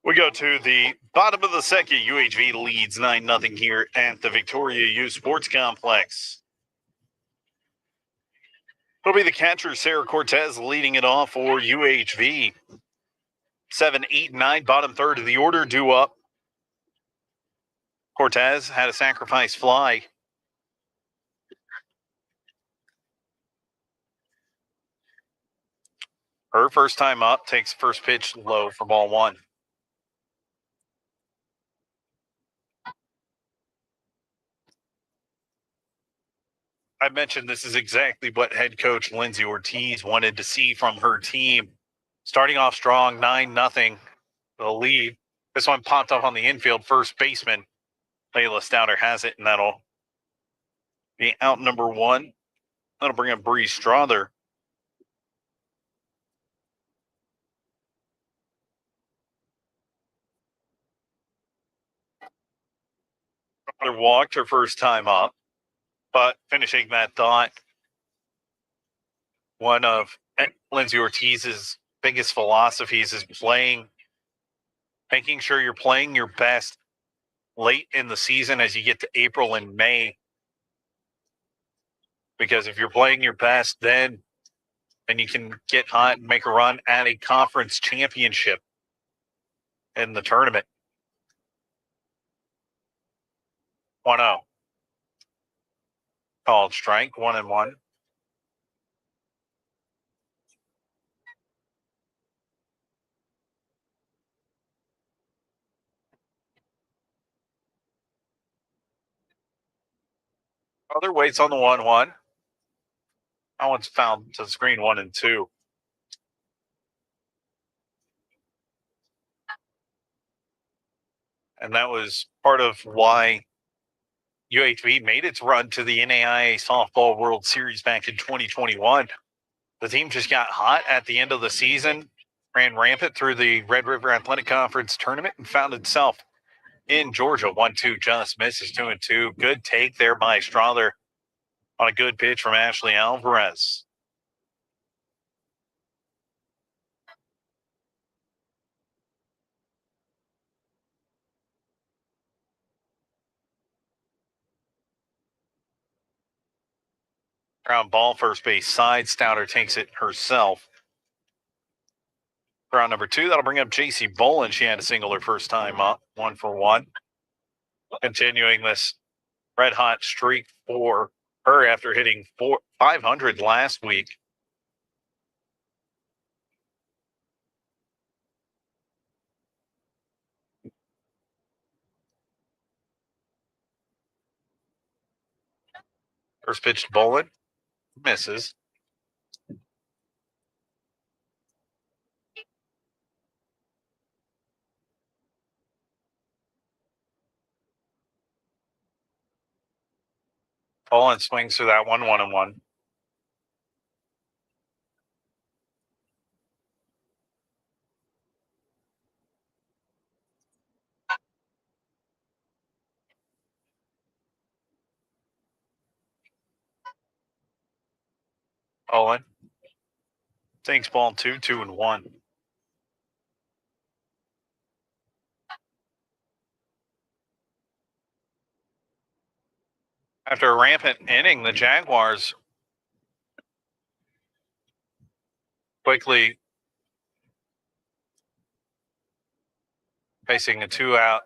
We go to the bottom of the second. UHV leads 9-0 here at the Victoria Youth Sports Complex. It'll be the catcher, Sarah Cortez, leading it off for UHV. 7, 8, 9, bottom third of the order due up. Cortez had a sacrifice fly. Her first time up, takes first pitch low for ball one. I mentioned this is exactly what head coach Lindsay Ortiz wanted to see from her team. Starting off strong, 9-0, the lead. This one popped up on the infield. First baseman Layla Stouter has it, and that'll be out number one. That'll bring up Bree Strother. Mother walked her first time up, but finishing that thought, one of Lindsay Ortiz's biggest philosophies is making sure you're playing your best late in the season as you get to April and May. Because if you're playing your best then you can get hot and make a run at a conference championship in the tournament. 1-0. Called strike, 1-1. Other weights on the 1-1. That one's found to screen 1 and 2. And that was part of why UHV made its run to the NAIA Softball World Series back in 2021. The team just got hot at the end of the season, ran rampant through the Red River Athletic Conference tournament, and found itself in Georgia. 1-2 just misses, 2-2. Good take there by Strother on a good pitch from Ashley Alvarez. Ground ball, first base side. Stouter takes it herself. Round number 2, that'll bring up JC Bolin. She had a single her first time up, 1-for-1. Continuing this red hot streak for her after hitting 500 last week. First pitch to Bolin, misses. Bolin swings through that one, 1-1. Bolin takes ball 2, 2-1. After a rampant inning, the Jaguars quickly facing a 2-out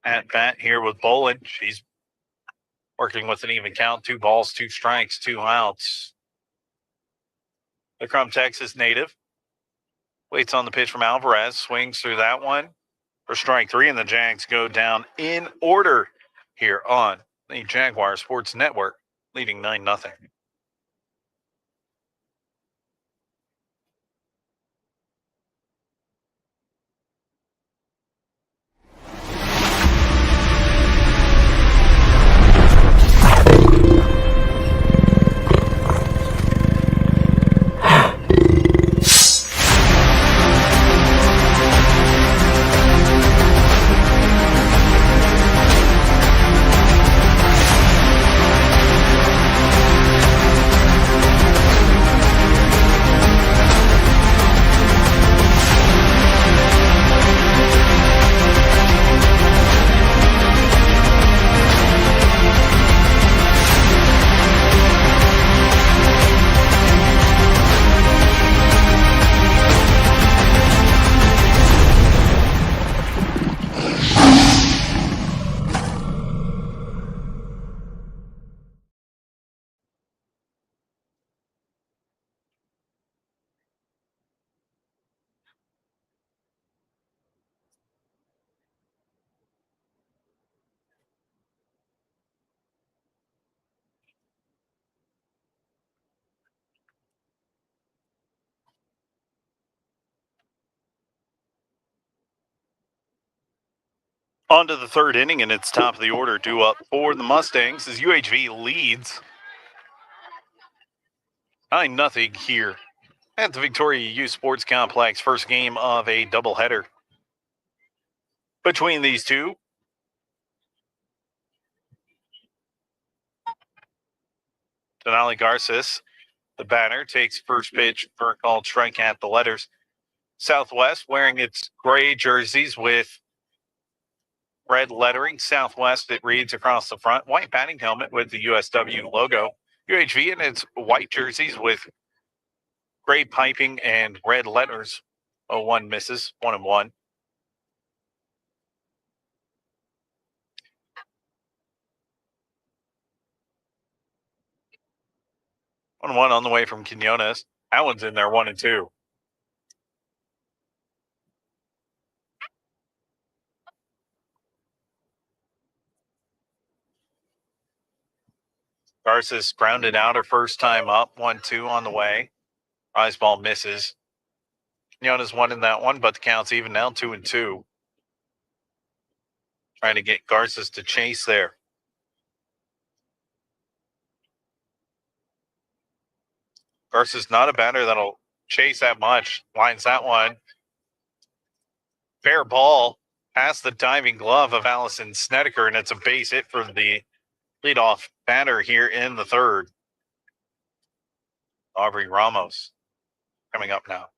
at bat here with Bolin. She's working with an even count, 2 balls, 2 strikes, 2 outs. The Crum, Texas native waits on the pitch from Alvarez, swings through that one for strike 3, and the Jags go down in order here on the Jaguar Sports Network, leading 9-0. On to the 3rd inning, and it's top of the order due up for the Mustangs as UHV leads 9-0 here at the Victoria Youth Sports Complex. First game of a doubleheader. between these two. Denali Garces, the batter, takes first pitch for a called strike at the letters. Southwest wearing its gray jerseys with red lettering. Southwest, it reads across the front. White batting helmet with the USW logo. UHV in its white jerseys with gray piping and red letters. 0-1 misses, 1-1. On one on the way from Quinones. That one's in there, 1-2. Garces grounded out her first time up, 1-2 on the way. Rise ball misses. Quinones won in that one, but the count's even now, 2-2. Trying to get Garces to chase there. Garces not a batter that'll chase that much. Lines that one. Fair ball past the diving glove of Allison Snedeker, and it's a base hit for the leadoff batter here in the third. Aubrey Ramos coming up now.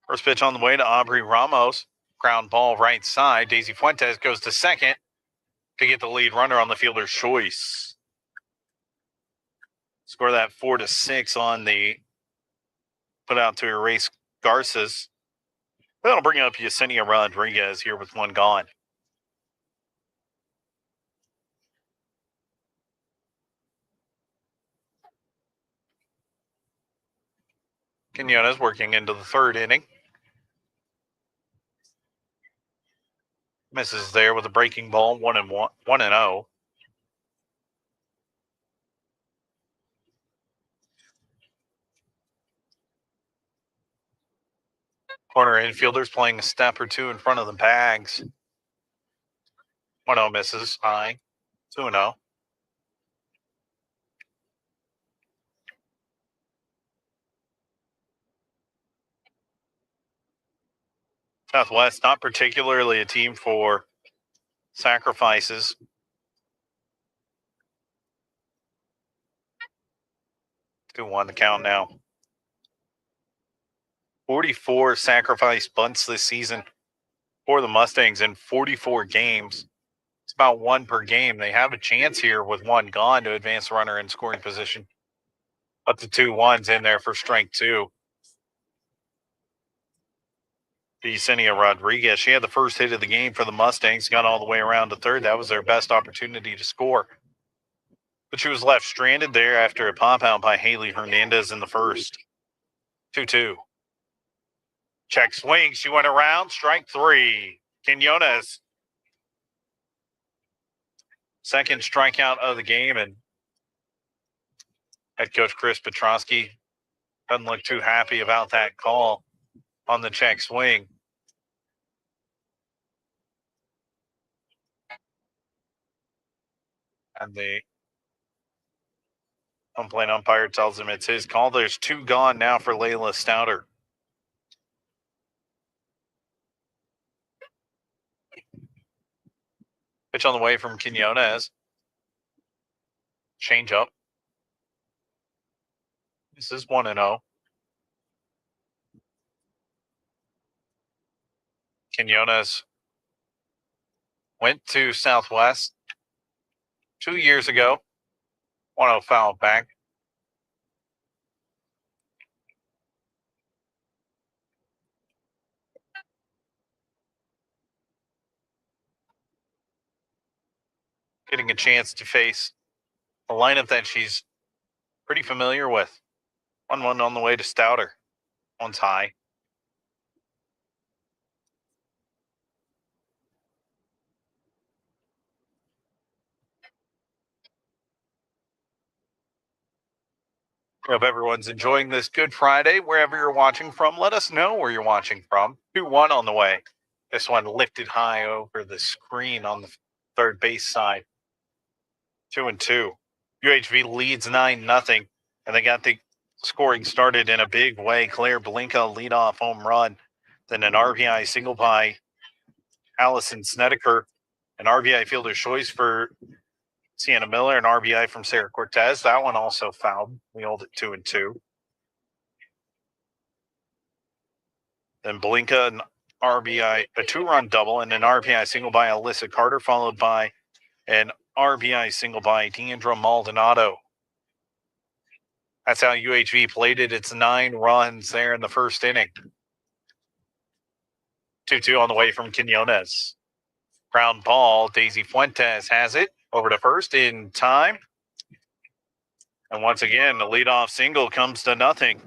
First pitch on the way to Aubrey Ramos. Ground ball right side. Daisy Fuentes goes to second to get the lead runner on the fielder's choice. Score that 4-6 on the put out to erase Garces. That'll bring up Yesenia Rodriguez here with one gone. Quinones working into the third inning. Misses there with a breaking ball, 1-0. Corner infielders playing a step or two in front of the bags. 1-0 misses, high, 2-0. Southwest, not particularly a team for sacrifices. 2-1 the count now. 44 sacrifice bunts this season for the Mustangs in 44 games. It's about one per game. They have a chance here with one gone to advance the runner in scoring position. Up to 2-1s in there for strike two. Yesenia Rodriguez, she had the first hit of the game for the Mustangs, got all the way around to third. That was their best opportunity to score. But she was left stranded there after a pop out by Haley Hernandez in the first. 2-2. Check swing. She went around. Strike three. Quinones. Second strikeout of the game. And head coach Chris Petrosky doesn't look too happy about that call on the check swing. And the home plate umpire tells him it's his call. There's two gone now for Layla Stouter. Pitch on the way from Quinones. Change up. This is 1-0. Quinones went to Southwest 2 years ago. 1-0 foul back. Getting a chance to face a lineup that she's pretty familiar with. 1-1 on the way to Stouter. One's high. Hope everyone's enjoying this Good Friday, wherever you're watching from. Let us know where you're watching from. 2-1 on the way. This one lifted high over the screen on the third base side. 2-2. UHV leads 9-0, and they got the scoring started in a big way. Claire Blinka leadoff home run, then an RBI single by Allison Snedeker, an RBI fielder's choice for Sienna Miller, an RBI from Sarah Cortez. That one also fouled. We hold it 2-2. Then Blinka, an RBI, a two-run double, and an RBI single by Alyssa Carter, followed by an RBI single by Deandra Maldonado. That's how UHV played it. It's 9 runs there in the first inning. 2-2 on the way from Quinones. Ground ball, Daisy Fuentes has it over to first in time. And once again, the leadoff single comes to nothing.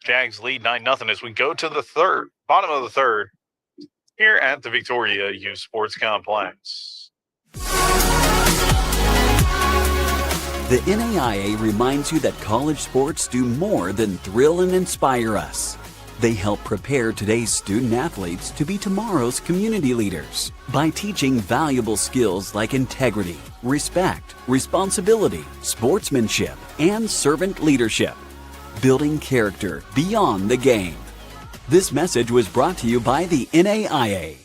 Jags lead 9-0 as we go to the third, bottom of the third, here at the Victoria Youth Sports Complex. The NAIA reminds you that college sports do more than thrill and inspire us. They help prepare today's student athletes to be tomorrow's community leaders by teaching valuable skills like integrity, respect, responsibility, sportsmanship, and servant leadership, building character beyond the game. This message was brought to you by the NAIA.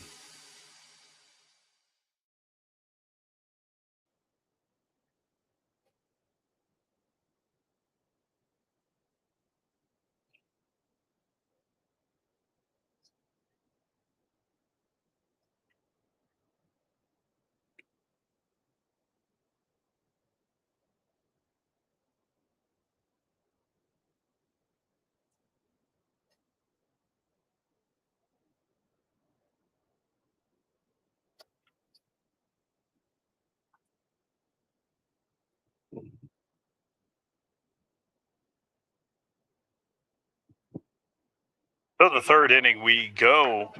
So the third inning we go.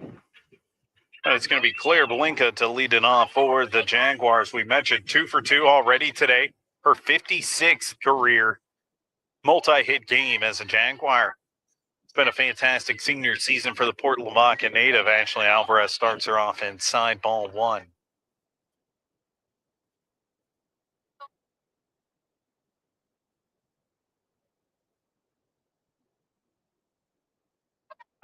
It's going to be Claire Blinka to lead it off for the Jaguars. We mentioned 2 for 2 already today. Her 56th career multi-hit game as a Jaguar. It's been a fantastic senior season for the Port Lavaca native. Ashley Alvarez starts her off inside, ball 1.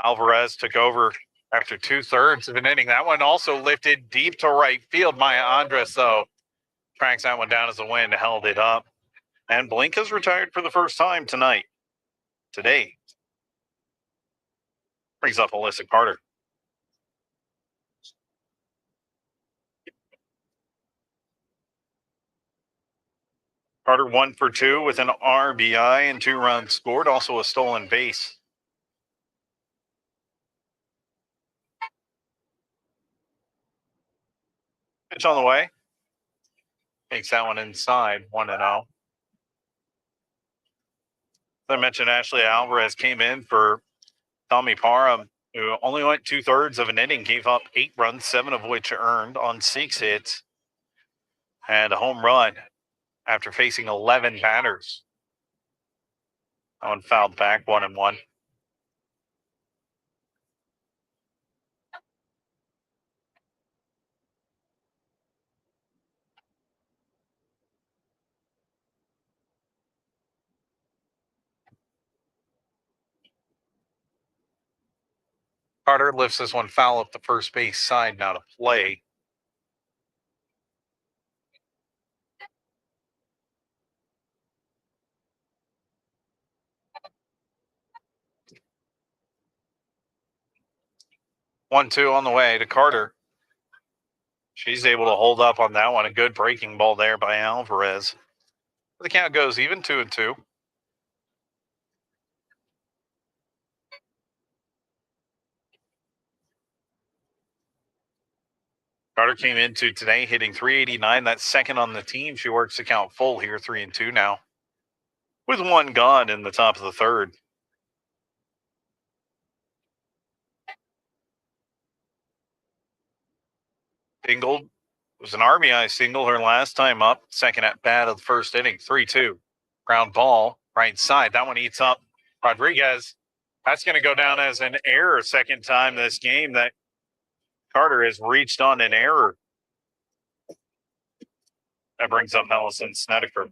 Alvarez took over after 2/3 of an inning. That one also lifted deep to right field. Maya Andres, though, tracks that one down as the wind held it up. And Blinka's retired for the first time today. Brings up Alyssa Carter. Carter 1 for 2 with an RBI and 2 runs scored, also a stolen base. Pitch on the way. Takes that one inside, 1-0. As I mentioned, Ashley Alvarez came in for Tommy Parham, who only went 2/3 of an inning, gave up 8 runs, 7 of which earned on 6 hits, and a home run after facing 11 batters. That one fouled back, 1-1. Carter lifts this one foul up the first base side, now to play. One, 2 on the way to Carter. She's able to hold up on that one. A good breaking ball there by Alvarez. The count goes even, 2-2. Carter came into today hitting .389. That's second on the team. She works the count full here, 3-2 now, with 1 gone in the top of the third. Single was an RBI single her last time up. Second at bat of the first inning, 3-2. Ground ball, right side. That one eats up Rodriguez. That's going to go down as an error second time this game that Carter has reached on an error. That brings up Allison Snedeker.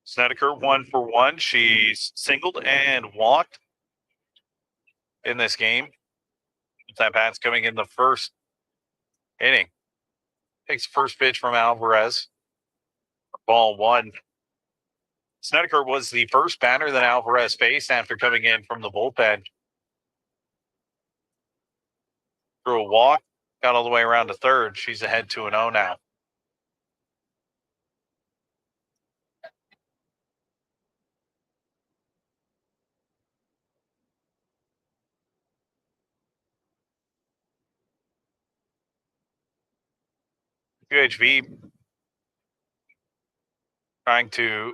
Snedeker 1 for 1. She's singled and walked in this game. That bat's coming in the first inning. Takes first pitch from Alvarez. Ball 1. Snedeker was the first batter that Alvarez faced after coming in from the bullpen. Threw a walk, got all the way around to third. She's ahead 2-0 now. UHV trying to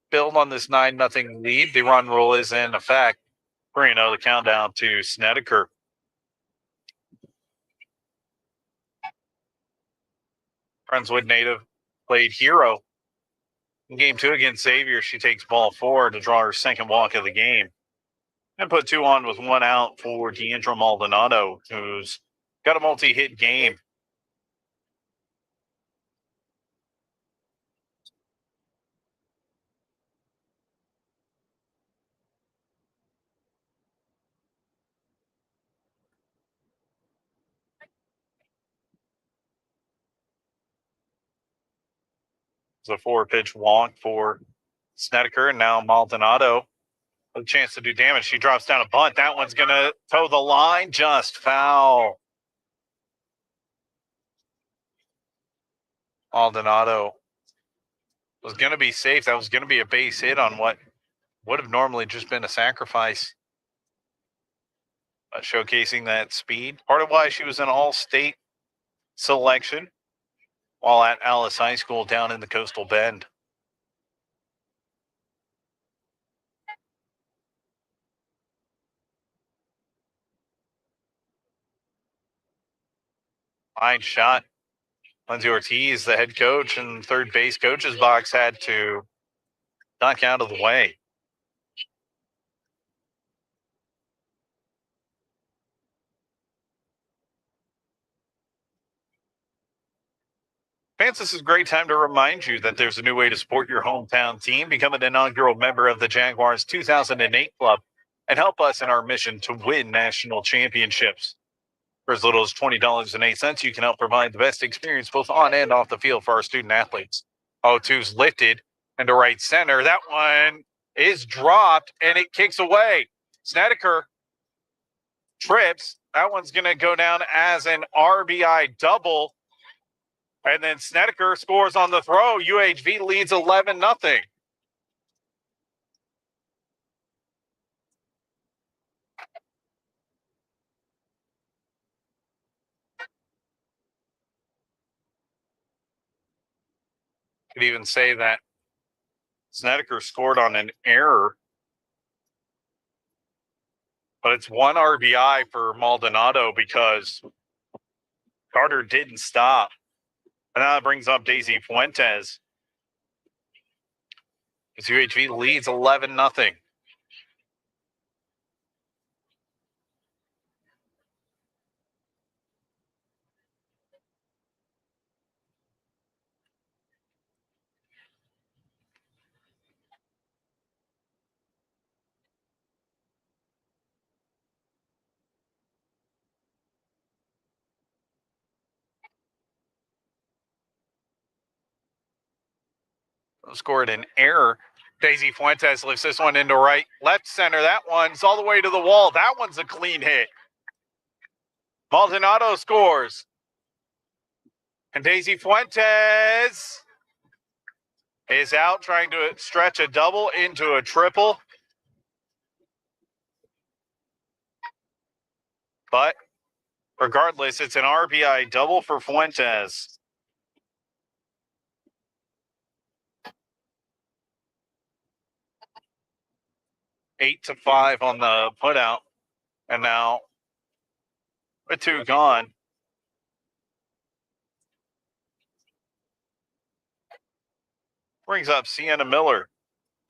build on this 9-0 lead. The run rule is in effect. 3-0 the countdown to Snedeker. Friendswood native played hero. In game 2 against Xavier, she takes ball 4 to draw her second walk of the game. And put 2 on with 1 out for Deandra Maldonado, who's got a multi-hit game. It's a 4-pitch walk for Snedeker, and now Maldonado with a chance to do damage. She drops down a bunt. That one's going to toe the line, just foul. Maldonado was going to be safe. That was going to be a base hit on what would have normally just been a sacrifice. Showcasing that speed. Part of why she was an all-state selection while at Alice High School down in the Coastal Bend. Fine shot. Lindsay Ortiz, the head coach, and third base coach's box had to knock out of the way. Fans, this is a great time to remind you that there's a new way to support your hometown team. Become an inaugural member of the Jaguars 2008 Club and help us in our mission to win national championships. For as little as $20.08, you can help provide the best experience both on and off the field for our student athletes. 0-2's lifted into right center. That one is dropped, and it kicks away. Snedeker trips. That one's going to go down as an RBI double. And then Snedeker scores on the throw. UHV leads 11-0. Could even say that Snedeker scored on an error. But it's 1 RBI for Maldonado because Carter didn't stop. And now that brings up Daisy Fuentes. As UHV leads 11-0. Scored an error. Daisy Fuentes lifts this one into right, left center. That one's all the way to the wall. That one's a clean hit. Maldonado scores. And Daisy Fuentes is out trying to stretch a double into a triple. But regardless, it's an RBI double for Fuentes. Eight to 5 on the putout. And now with 2 gone. Brings up Sienna Miller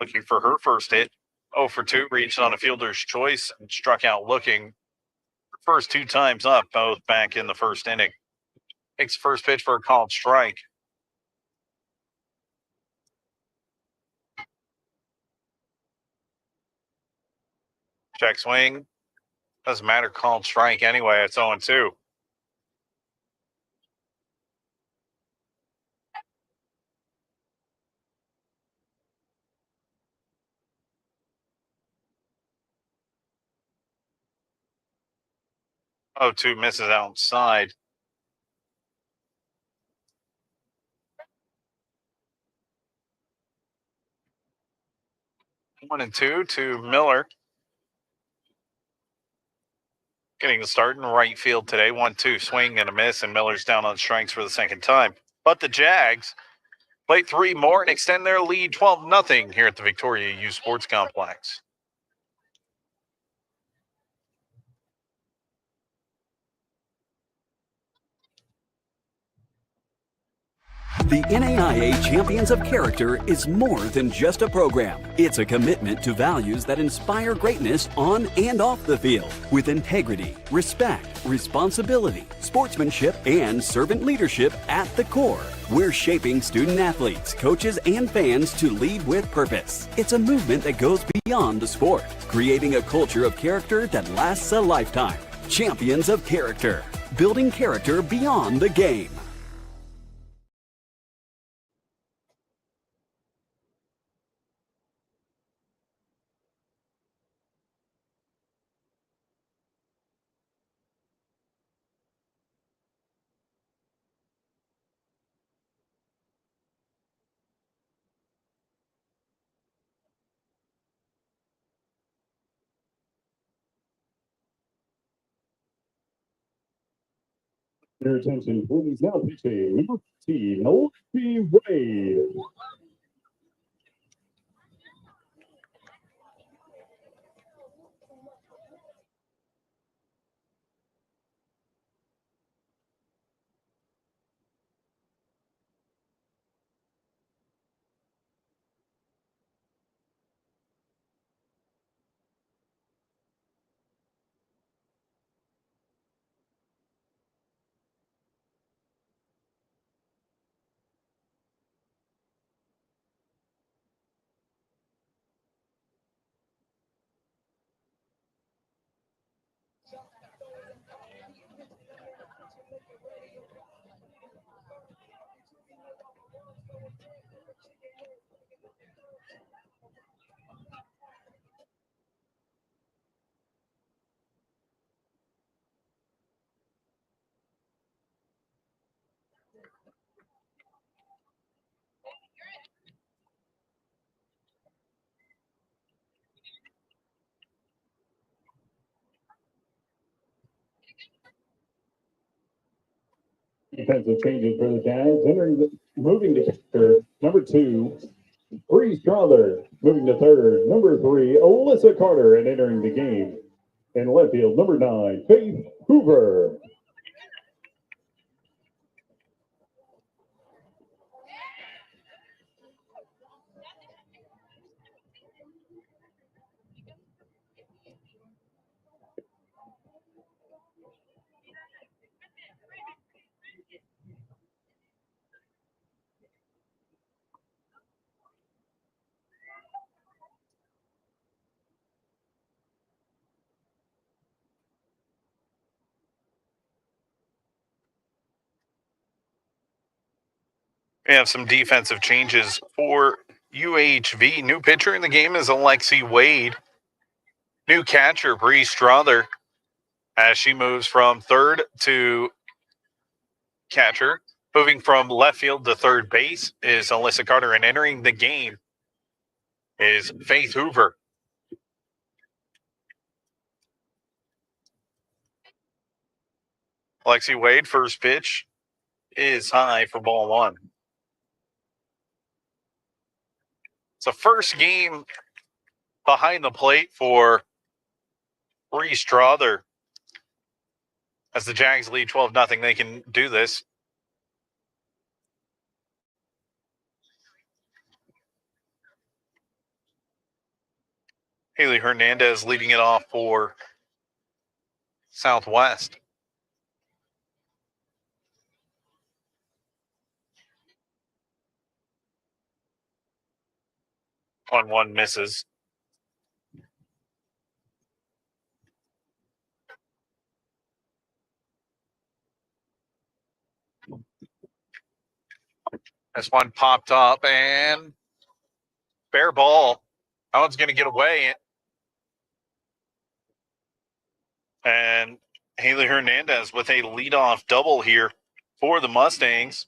looking for her first hit. 0 for 2, reached on a fielder's choice and struck out looking. First 2 times up, both back in the first inning. Takes the first pitch for a called strike. Check swing. Doesn't matter, called strike anyway. It's 0-2. Oh, 2 misses outside. One and 2 to Miller. Getting the start in right field today. 1-2 swing and a miss, and Miller's down on strikes for the second time. But the Jags play 3 more and extend their lead 12-0 here at the Victoria U Sports Complex. The NAIA Champions of Character is more than just a program. It's a commitment to values that inspire greatness on and off the field, with integrity, respect, responsibility, sportsmanship, and servant leadership at the core. We're shaping student athletes, coaches, and fans to lead with purpose. It's a movement that goes beyond the sport, creating a culture of character that lasts a lifetime. Champions of Character, building character beyond the game. Your attention, please. Now pitching number 15, UHV Wade. Defensive changes for the Jags. Moving to catcher, number 2, Bree Strother. Moving to third, number 3, Alyssa Carter. And entering the game in left field, number 9, Faith Hoover. We have some defensive changes for UHV. New pitcher in the game is Alexi Wade. New catcher, Bree Strother, as she moves from third to catcher. Moving from left field to third base is Alyssa Carter, and entering the game is Faith Hoover. Alexi Wade, first pitch is high for ball 1. It's the first game behind the plate for Bree Strother. As the Jags lead 12-0, they can do this. Haley Hernandez leading it off for Southwest. On one misses. This one popped up and fair ball. That one's going to get away. And Haley Hernandez with a leadoff double here for the Mustangs.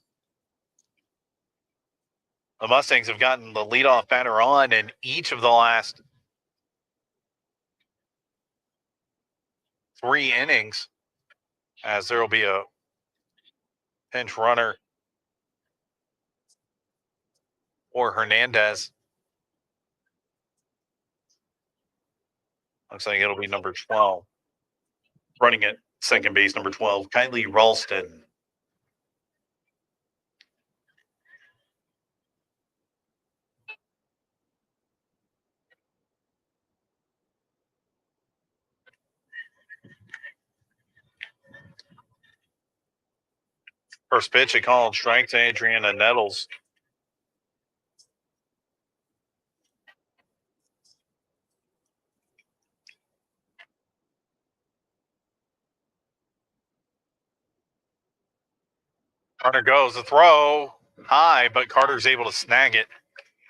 The Mustangs have gotten the leadoff batter on in each of the last 3 innings, as there will be a pinch runner for Hernandez. Looks like it'll be number 12. Running at second base, number 12, Kylie Ralston. First pitch, a called strike to Adriana Nettles. Runner goes, the throw high, but Carter's able to snag it,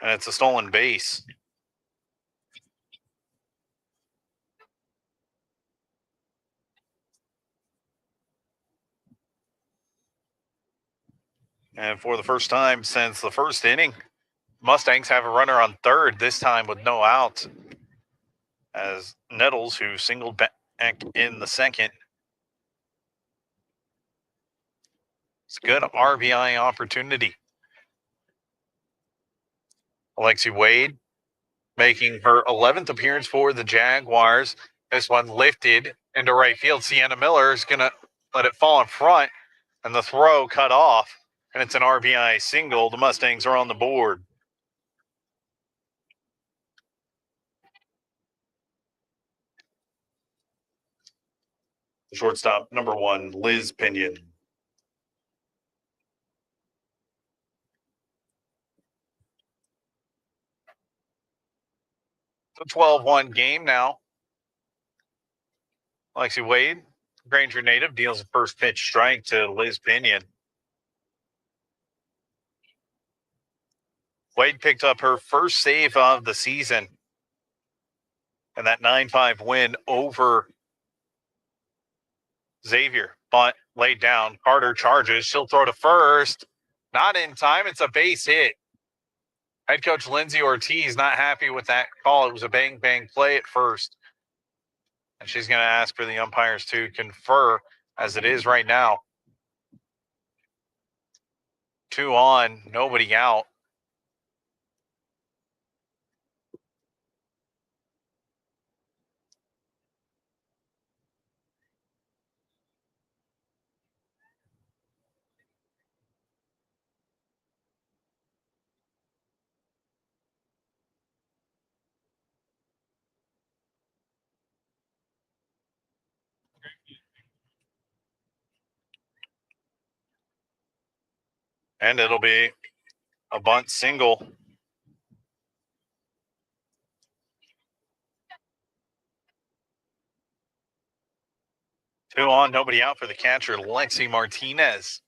and it's a stolen base. And for the first time since the first inning, Mustangs have a runner on third, this time with no outs, as Nettles, who singled back in the second. It's a good RBI opportunity. Alexi Wade making her 11th appearance for the Jaguars. This one lifted into right field. Sienna Miller is going to let it fall in front, and the throw cut off, and it's an RBI single. The Mustangs are on the board. The shortstop, number 1, Liz Pinion. It's a 12-1 game now. Alexi Wade, Granger native, deals a first pitch strike to Liz Pinion. Wade picked up her first save of the season, and that 9-5 win over Xavier. Bunt laid down. Carter charges. She'll throw to first. Not in time. It's a base hit. Head coach Lindsay Ortiz not happy with that call. It was a bang-bang play at first. And she's going to ask for the umpires to confer, as it is right now. 2 on, nobody out. And it'll be a bunt single. Two on, nobody out for the catcher, Lexi Martinez.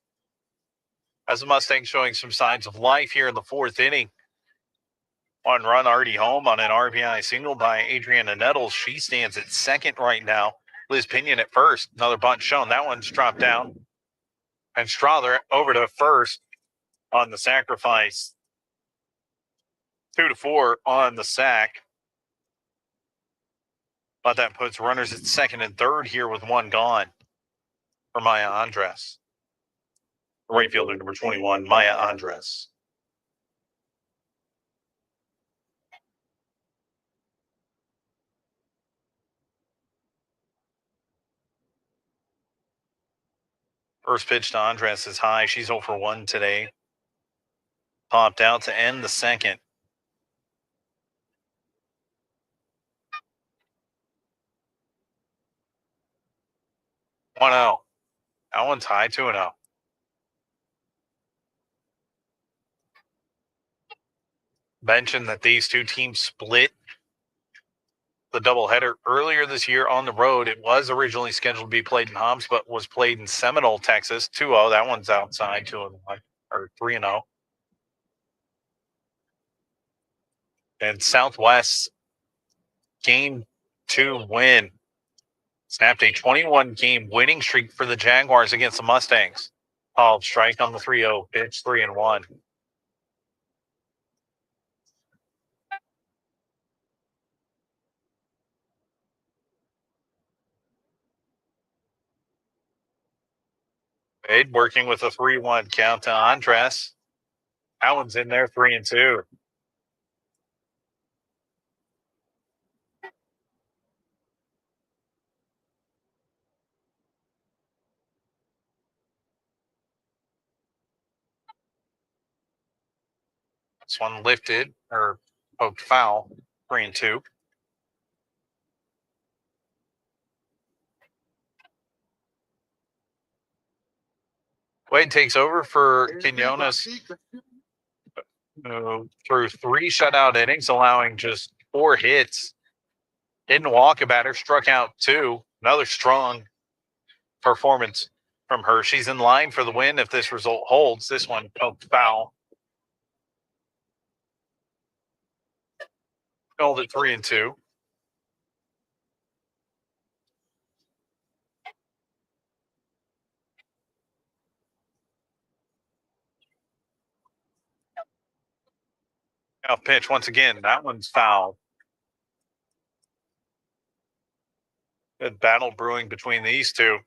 As the Mustangs showing some signs of life here in the 4th inning. 1 run already home on an RBI single by Adriana Nettles. She stands at second right now. Liz Pinion at first. Another bunt shown. That one's dropped down. And Strother over to first on the sacrifice. 2-4 on the sack. But that puts runners at second and third here with 1 gone for Maya Andres. Right fielder number 21, Maya Andres. First pitch to Andres is high. She's 0 for 1 today. Popped out to end the second. 1-0. That one's high, 2-0. Mentioned that these two teams split the doubleheader earlier this year on the road. It was originally scheduled to be played in Hobbs, but was played in Seminole, Texas. 2-0. That one's outside, 2-1 or 3-0. And Southwest's game 2 win snapped a 21-game winning streak for the Jaguars against the Mustangs. Called strike on the 3-0 pitch, 3-1. Wade working with a 3-1 count to Andres. That one's in there, 3-2. This one lifted or poked foul, 3-2. Wade takes over for Quinones through 3 shutout innings, allowing just 4 hits. Didn't walk a batter, struck out 2. Another strong performance from her. She's in line for the win if this result holds. This one poked foul. Held it 3-2. Now pitch once again. That one's foul. Good battle brewing between these two.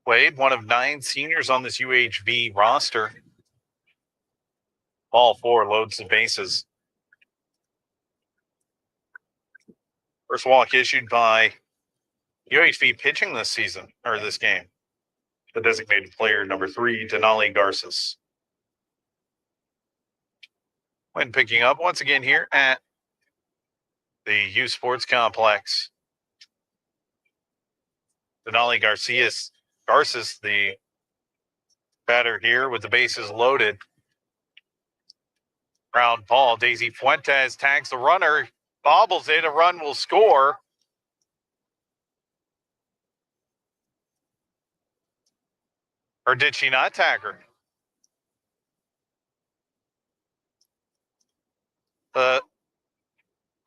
Wade, one of 9 seniors on this UHV roster. Ball 4 loads the bases. First walk issued by UHV pitching this season, or this game. The designated player, number 3, Denali Garces. When picking up once again here at the U Sports Complex. Denali Garces, the batter here with the bases loaded. Ground ball. Daisy Fuentes tags the runner, bobbles it. A run will score. Or did she not tag her? The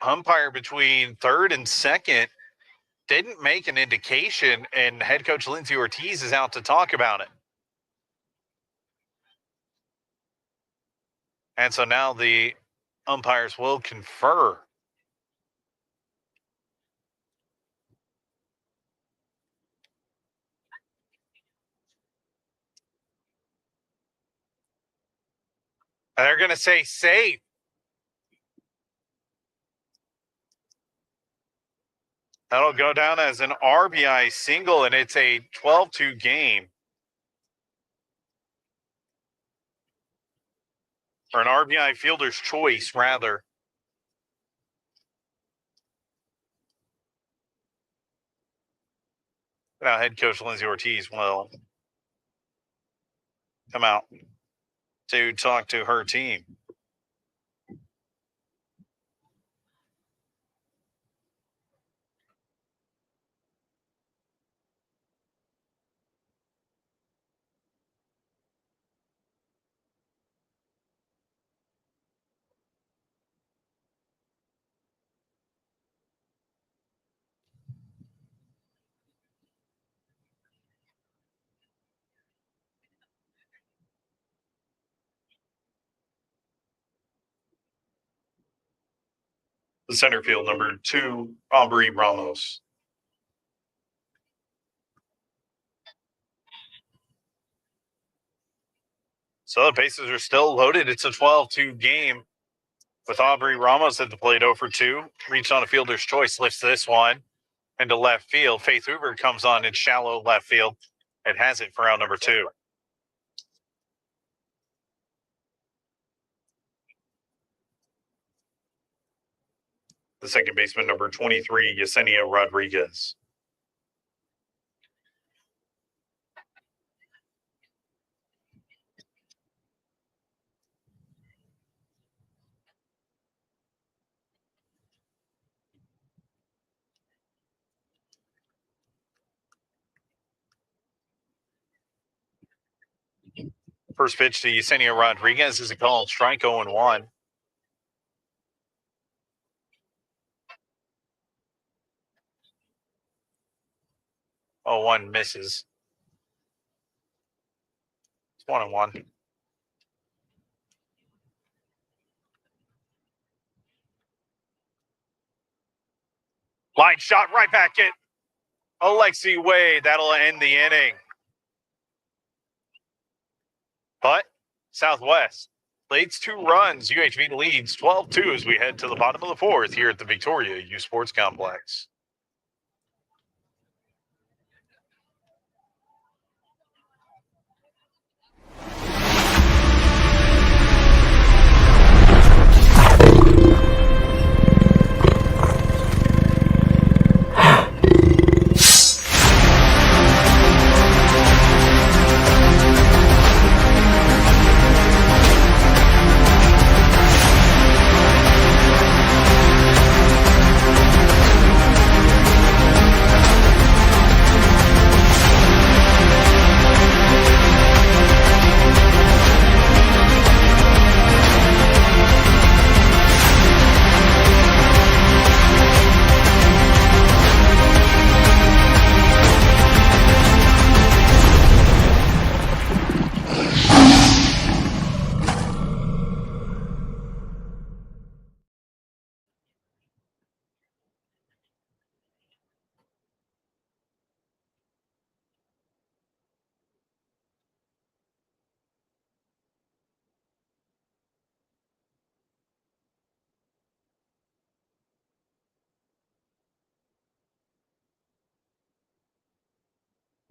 umpire between third and second didn't make an indication, and head coach Lindsay Ortiz is out to talk about it. And so now the umpires will confer. And they're going to say safe. That'll go down as an RBI single, and it's a 12-2 game. Or an RBI fielder's choice, rather. Now head coach Lindsay Ortiz will come out to talk to her team. The center field, number 2, Aubrey Ramos. So the bases are still loaded. It's a 12-2 game with Aubrey Ramos at the plate, 0 for 2. Reached on a fielder's choice, lifts this one into left field. Faith Hoover comes on in shallow left field. It has it for out number 2. the second baseman, number 23, Yesenia Rodriguez. First pitch to Yesenia Rodriguez is a called strike 0-1. 0-1 misses. It's 1-1. Line shot right back at Alexi Wade. That'll end the inning. But Southwest leads 2 runs. UHV leads 12-2 as we head to the bottom of the 4th here at the Victoria U Sports Complex.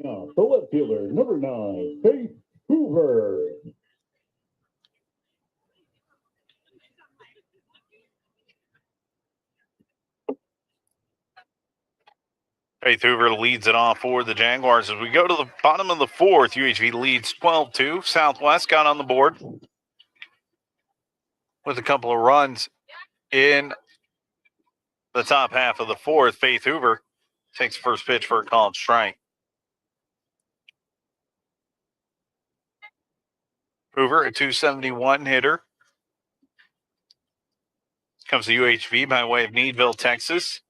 Now, the left fielder, number 9, Faith Hoover. Faith Hoover leads it off for the Jaguars. As we go to the bottom of the 4th, UHV leads 12-2. Southwest got on the board with a couple of runs in the top half of the 4th. Faith Hoover takes first pitch for a called strike. Hoover, a .271 hitter. Comes to UHV by way of Needville, Texas,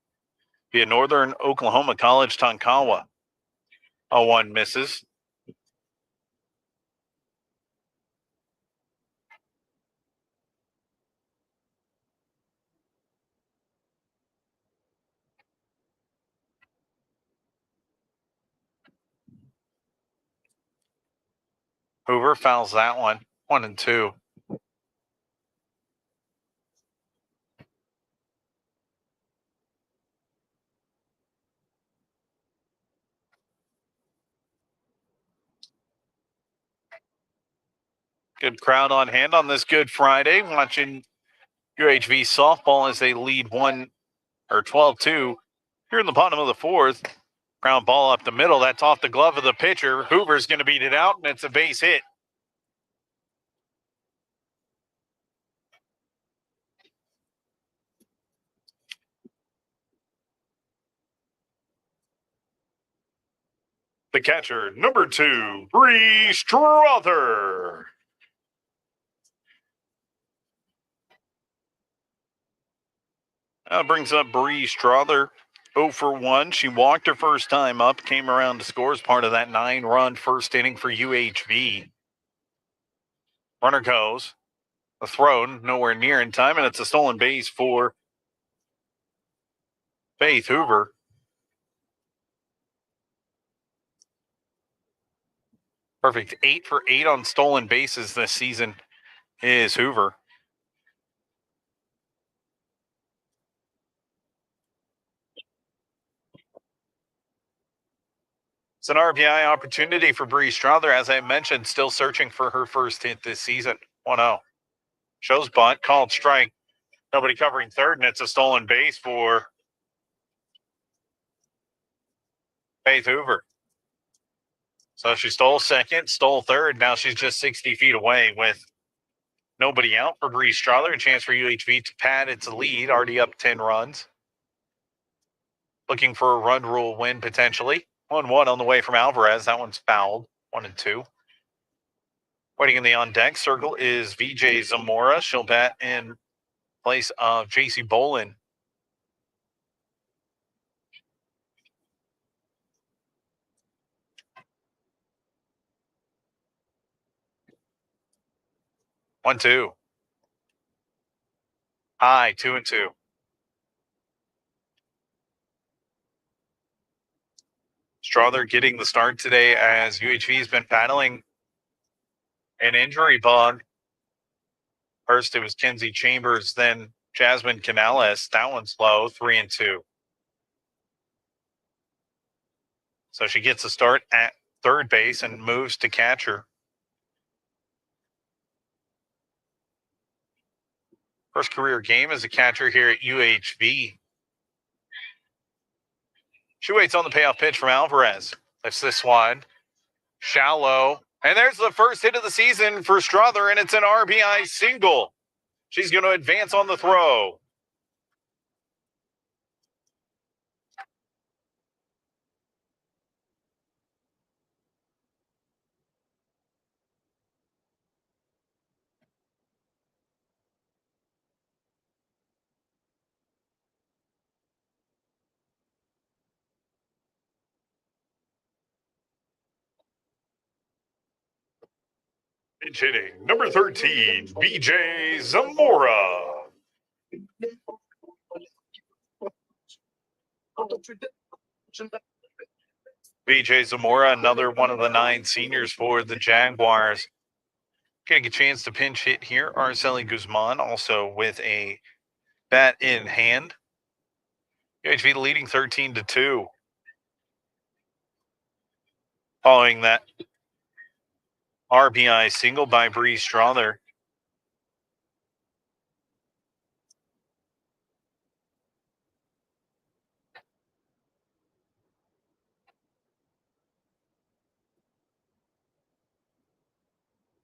via Northern Oklahoma College, Tonkawa. 0-1 misses. Hoover fouls that one. 1-2. Good crowd on hand on this Good Friday, watching UHV softball as they lead 12-2. Here in the bottom of the 4th, ground ball up the middle. That's off the glove of the pitcher. Hoover's going to beat it out, and it's a base hit. The catcher, number 2, Bree Strother. Brings up Bree Strother, 0 for 1. She walked her first time up, came around to score as part of that 9-run first inning for UHV. Runner goes. A throw, nowhere near in time, and it's a stolen base for Faith Hoover. Perfect 8 for 8 on stolen bases this season is Hoover. It's an RBI opportunity for Bree Strother. As I mentioned, still searching for her first hit this season. 1-0. Shows bunt, called strike. Nobody covering third, and it's a stolen base for Faith Hoover. So she stole second, stole third. Now she's just 60 feet away with nobody out for Bree Strother. A chance for UHV to pad its lead, already up 10 runs. Looking for a run rule win potentially. 1-1 on the way from Alvarez. That one's fouled. 1-2. Waiting in the on deck circle is VJ Zamora. She'll bat in place of JC Bolin. One, two. High, 2-2. Strother getting the start today as UHV has been battling an injury bug. First it was Kenzie Chambers, then Jasmine Canales. That one's low, 3-2. So she gets a start at third base and moves to catcher. First career game as a catcher here at UHV. She waits on the payoff pitch from Alvarez. Lifts this one. Shallow. And there's the first hit of the season for Strother, and it's an RBI single. She's going to advance on the throw. Pinch hitting, number 13, BJ Zamora. BJ Zamora, another one of the 9 seniors for the Jaguars. Getting a chance to pinch hit here. Araceli Guzman also with a bat in hand. UHV leading 13-2. Following that RBI single by Bree Strother.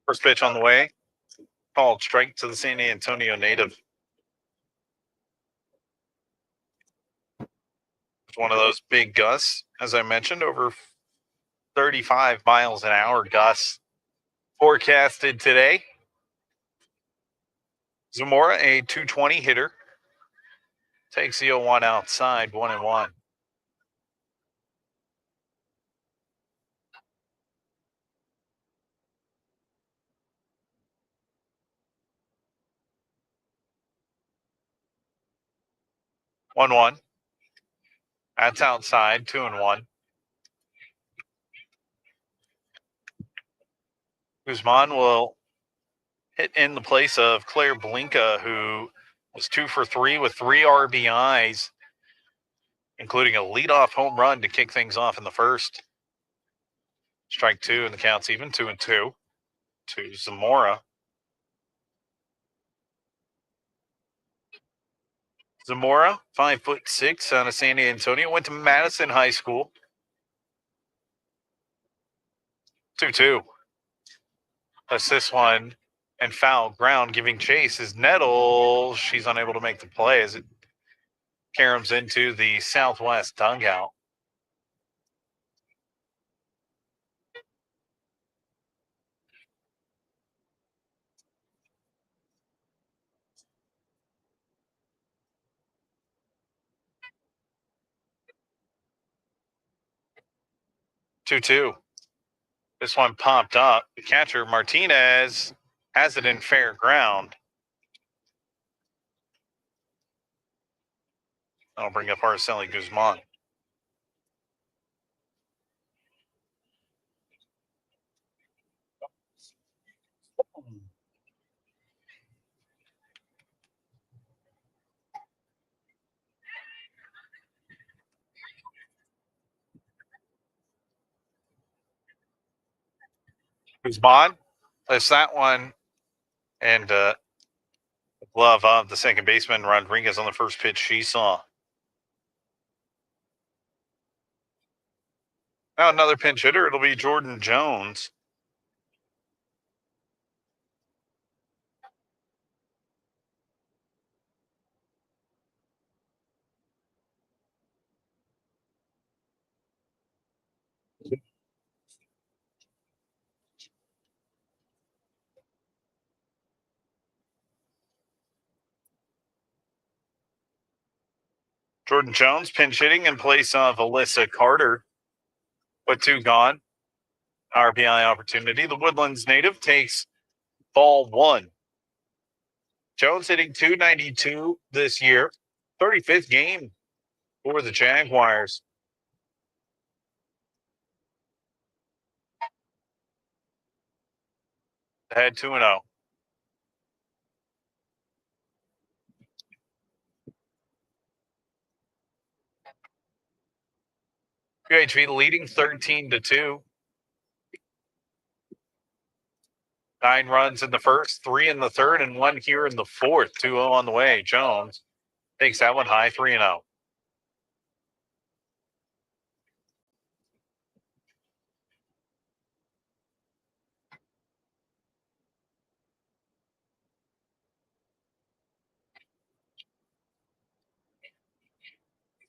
First pitch on the way. Called strike to the San Antonio native. It's one of those big gusts, as I mentioned, over 35 miles an hour gusts forecasted today. Zamora, a 220 hitter, takes the 0-1 outside, 1-1. One. That's outside, 2-1. Guzman will hit in the place of Claire Blinka, who was 2 for 3 with 3 RBIs, including a leadoff home run to kick things off in the first. Strike 2, and the count's even, 2-2 to Zamora. Zamora, 5'6", out of San Antonio, went to Madison High School. 2-2. Assist one and foul ground, giving chase is Nettles. She's unable to make the play as it caroms into the southwest dugout. Two. This one popped up. The catcher, Martinez, has it in fair ground. I'll bring up Araceli Guzman. Guzman lifts that one and Glove of the second baseman, Rodriguez, on the first pitch she saw. Now another pinch hitter. It'll be Jordan Jones. Jordan Jones pinch hitting in place of Alyssa Carter. With 2 gone. RBI opportunity. The Woodlands native takes ball 1. Jones hitting .292 this year. 35th game for the Jaguars. Ahead 2-0. UHV leading 13-2. 9 runs in the first, 3 in the third, and 1 here in the fourth. 2-0 on the way. Jones takes that one high, 3-0.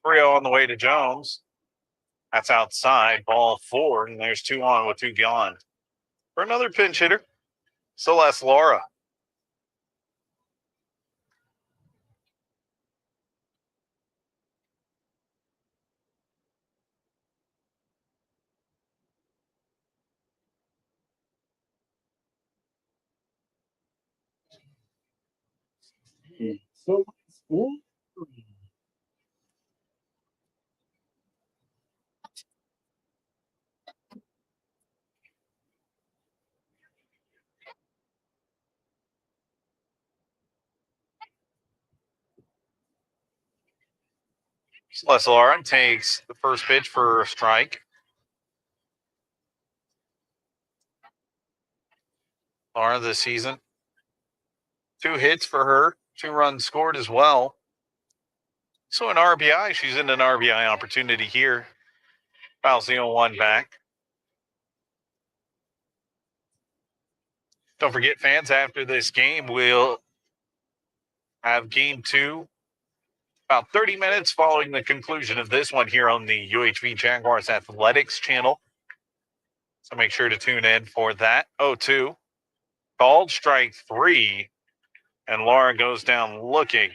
On the way to Jones. That's outside, ball 4, and there's 2 on with 2 gone. For another pinch hitter, Celeste Laura. So, Celeste Laura takes the first pitch for a strike. Laura this season, 2 hits for her, 2 runs scored as well. So an RBI, she's in an RBI opportunity here. Fouls the 0-1 back. Don't forget, fans, after this game, we'll have game 2 about 30 minutes following the conclusion of this one here on the UHV Jaguars Athletics channel. So make sure to tune in for that. 0-2. Called strike 3. And Laura goes down looking.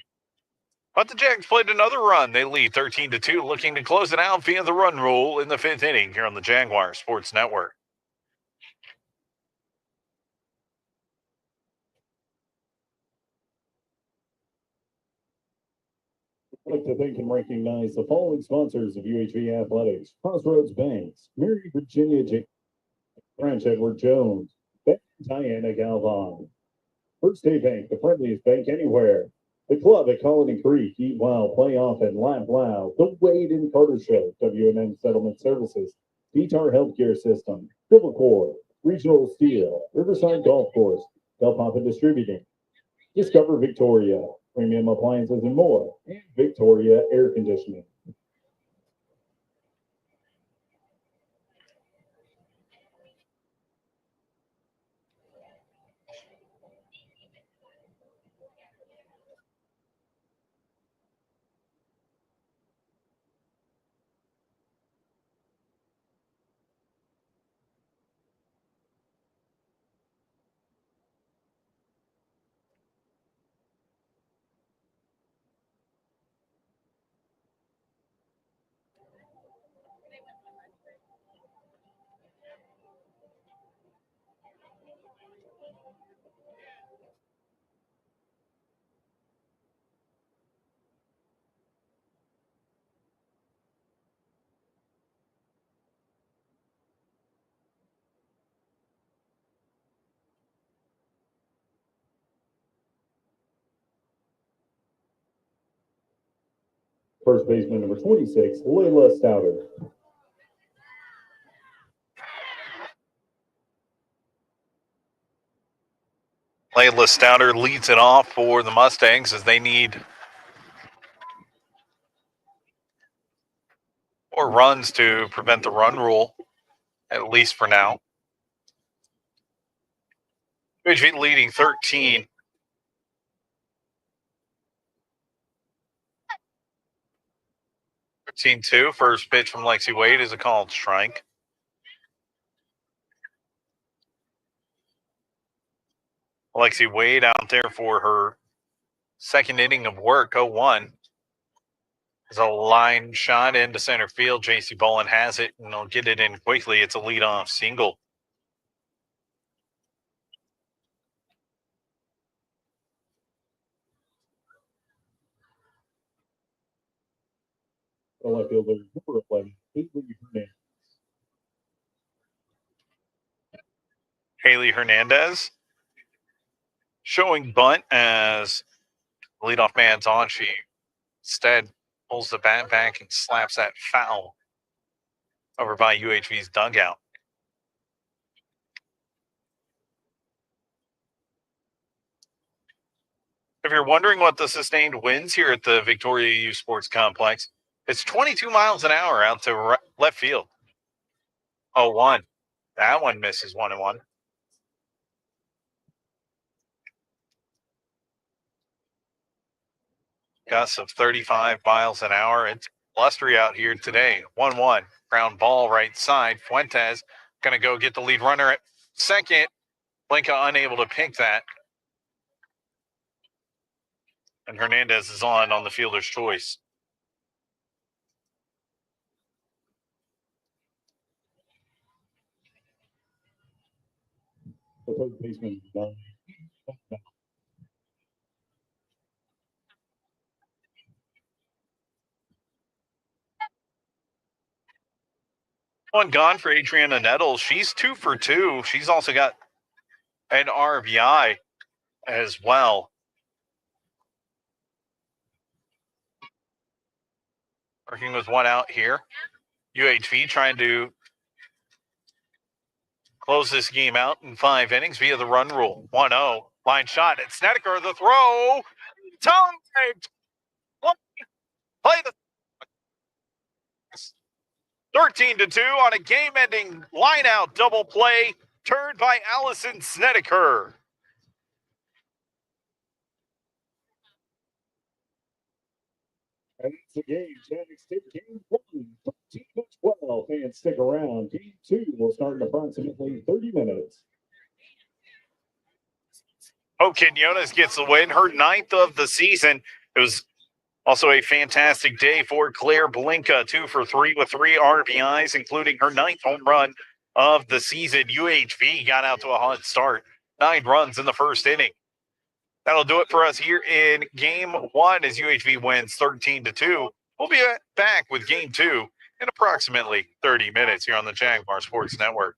But the Jags played another run. They lead 13-2, looking to close it out via the run rule in the 5th inning here on the Jaguar Sports Network. I'd like to thank and recognize the following sponsors of UHV Athletics: Crossroads Banks, Mary Virginia J. French Edward Jones, Diana Galvan, First State Bank, the friendliest bank anywhere. The Club at Colony Creek, Eat Well, Play Often, Laugh Loud. The Wade and Carter Show, W&M Settlement Services, Vitar Healthcare System, Civil Corps, Regional Steel, Riverside Golf Course, Del Papa Distributing, Discover Victoria, Premium Appliances and more, and Victoria Air Conditioning. First baseman number 26, Layla Stouter. Layla Stouter leads it off for the Mustangs as they need 4 runs to prevent the run rule, at least for now. UHV leading 13. Two. First pitch from Lexi Wade is a called strike. Lexi Wade out there for her second inning of work, 0-1. There's a line shot into center field. JC Bolin has it, and they'll get it in quickly. It's a leadoff single. The left fielder, number 11, Haley Hernandez. Haley Hernandez showing bunt as leadoff man's on. She instead pulls the bat back and slaps that foul over by UHV's dugout. If you're wondering what the sustained winds here at the Victoria U Sports Complex, it's 22 miles an hour out to left field. 0-1. That one misses 1-1. Gusts of 35 miles an hour. It's blustery out here today. 1-1. Ground ball right side. Fuentes going to go get the lead runner at second. Blinka unable to pick that. And Hernandez is on the fielder's choice. The third baseman, Don. One gone for Adriana Nettles. She's 2 for 2. She's also got an RBI as well. Working with one out here. UHV trying to close this game out in 5 innings via the run rule. 1-0. Line shot at Snedeker. The throw. Timed. Play the 13-2 on a game-ending line-out double play turned by Allison Snedeker. And that's the game. Chadwick State game 1, 13-12. Fans stick around. Game 2 will start in approximately 30 minutes. Hope Quinones gets the win, her 9th of the season. It was also a fantastic day for Claire Blinka, 2 for 3 with 3 RBIs, including her 9th home run of the season. UHV got out to a hot start, 9 runs in the first inning. That'll do it for us here in Game 1 as UHV wins 13-2. We'll be back with Game 2 in approximately 30 minutes here on the Jaguar Sports Network.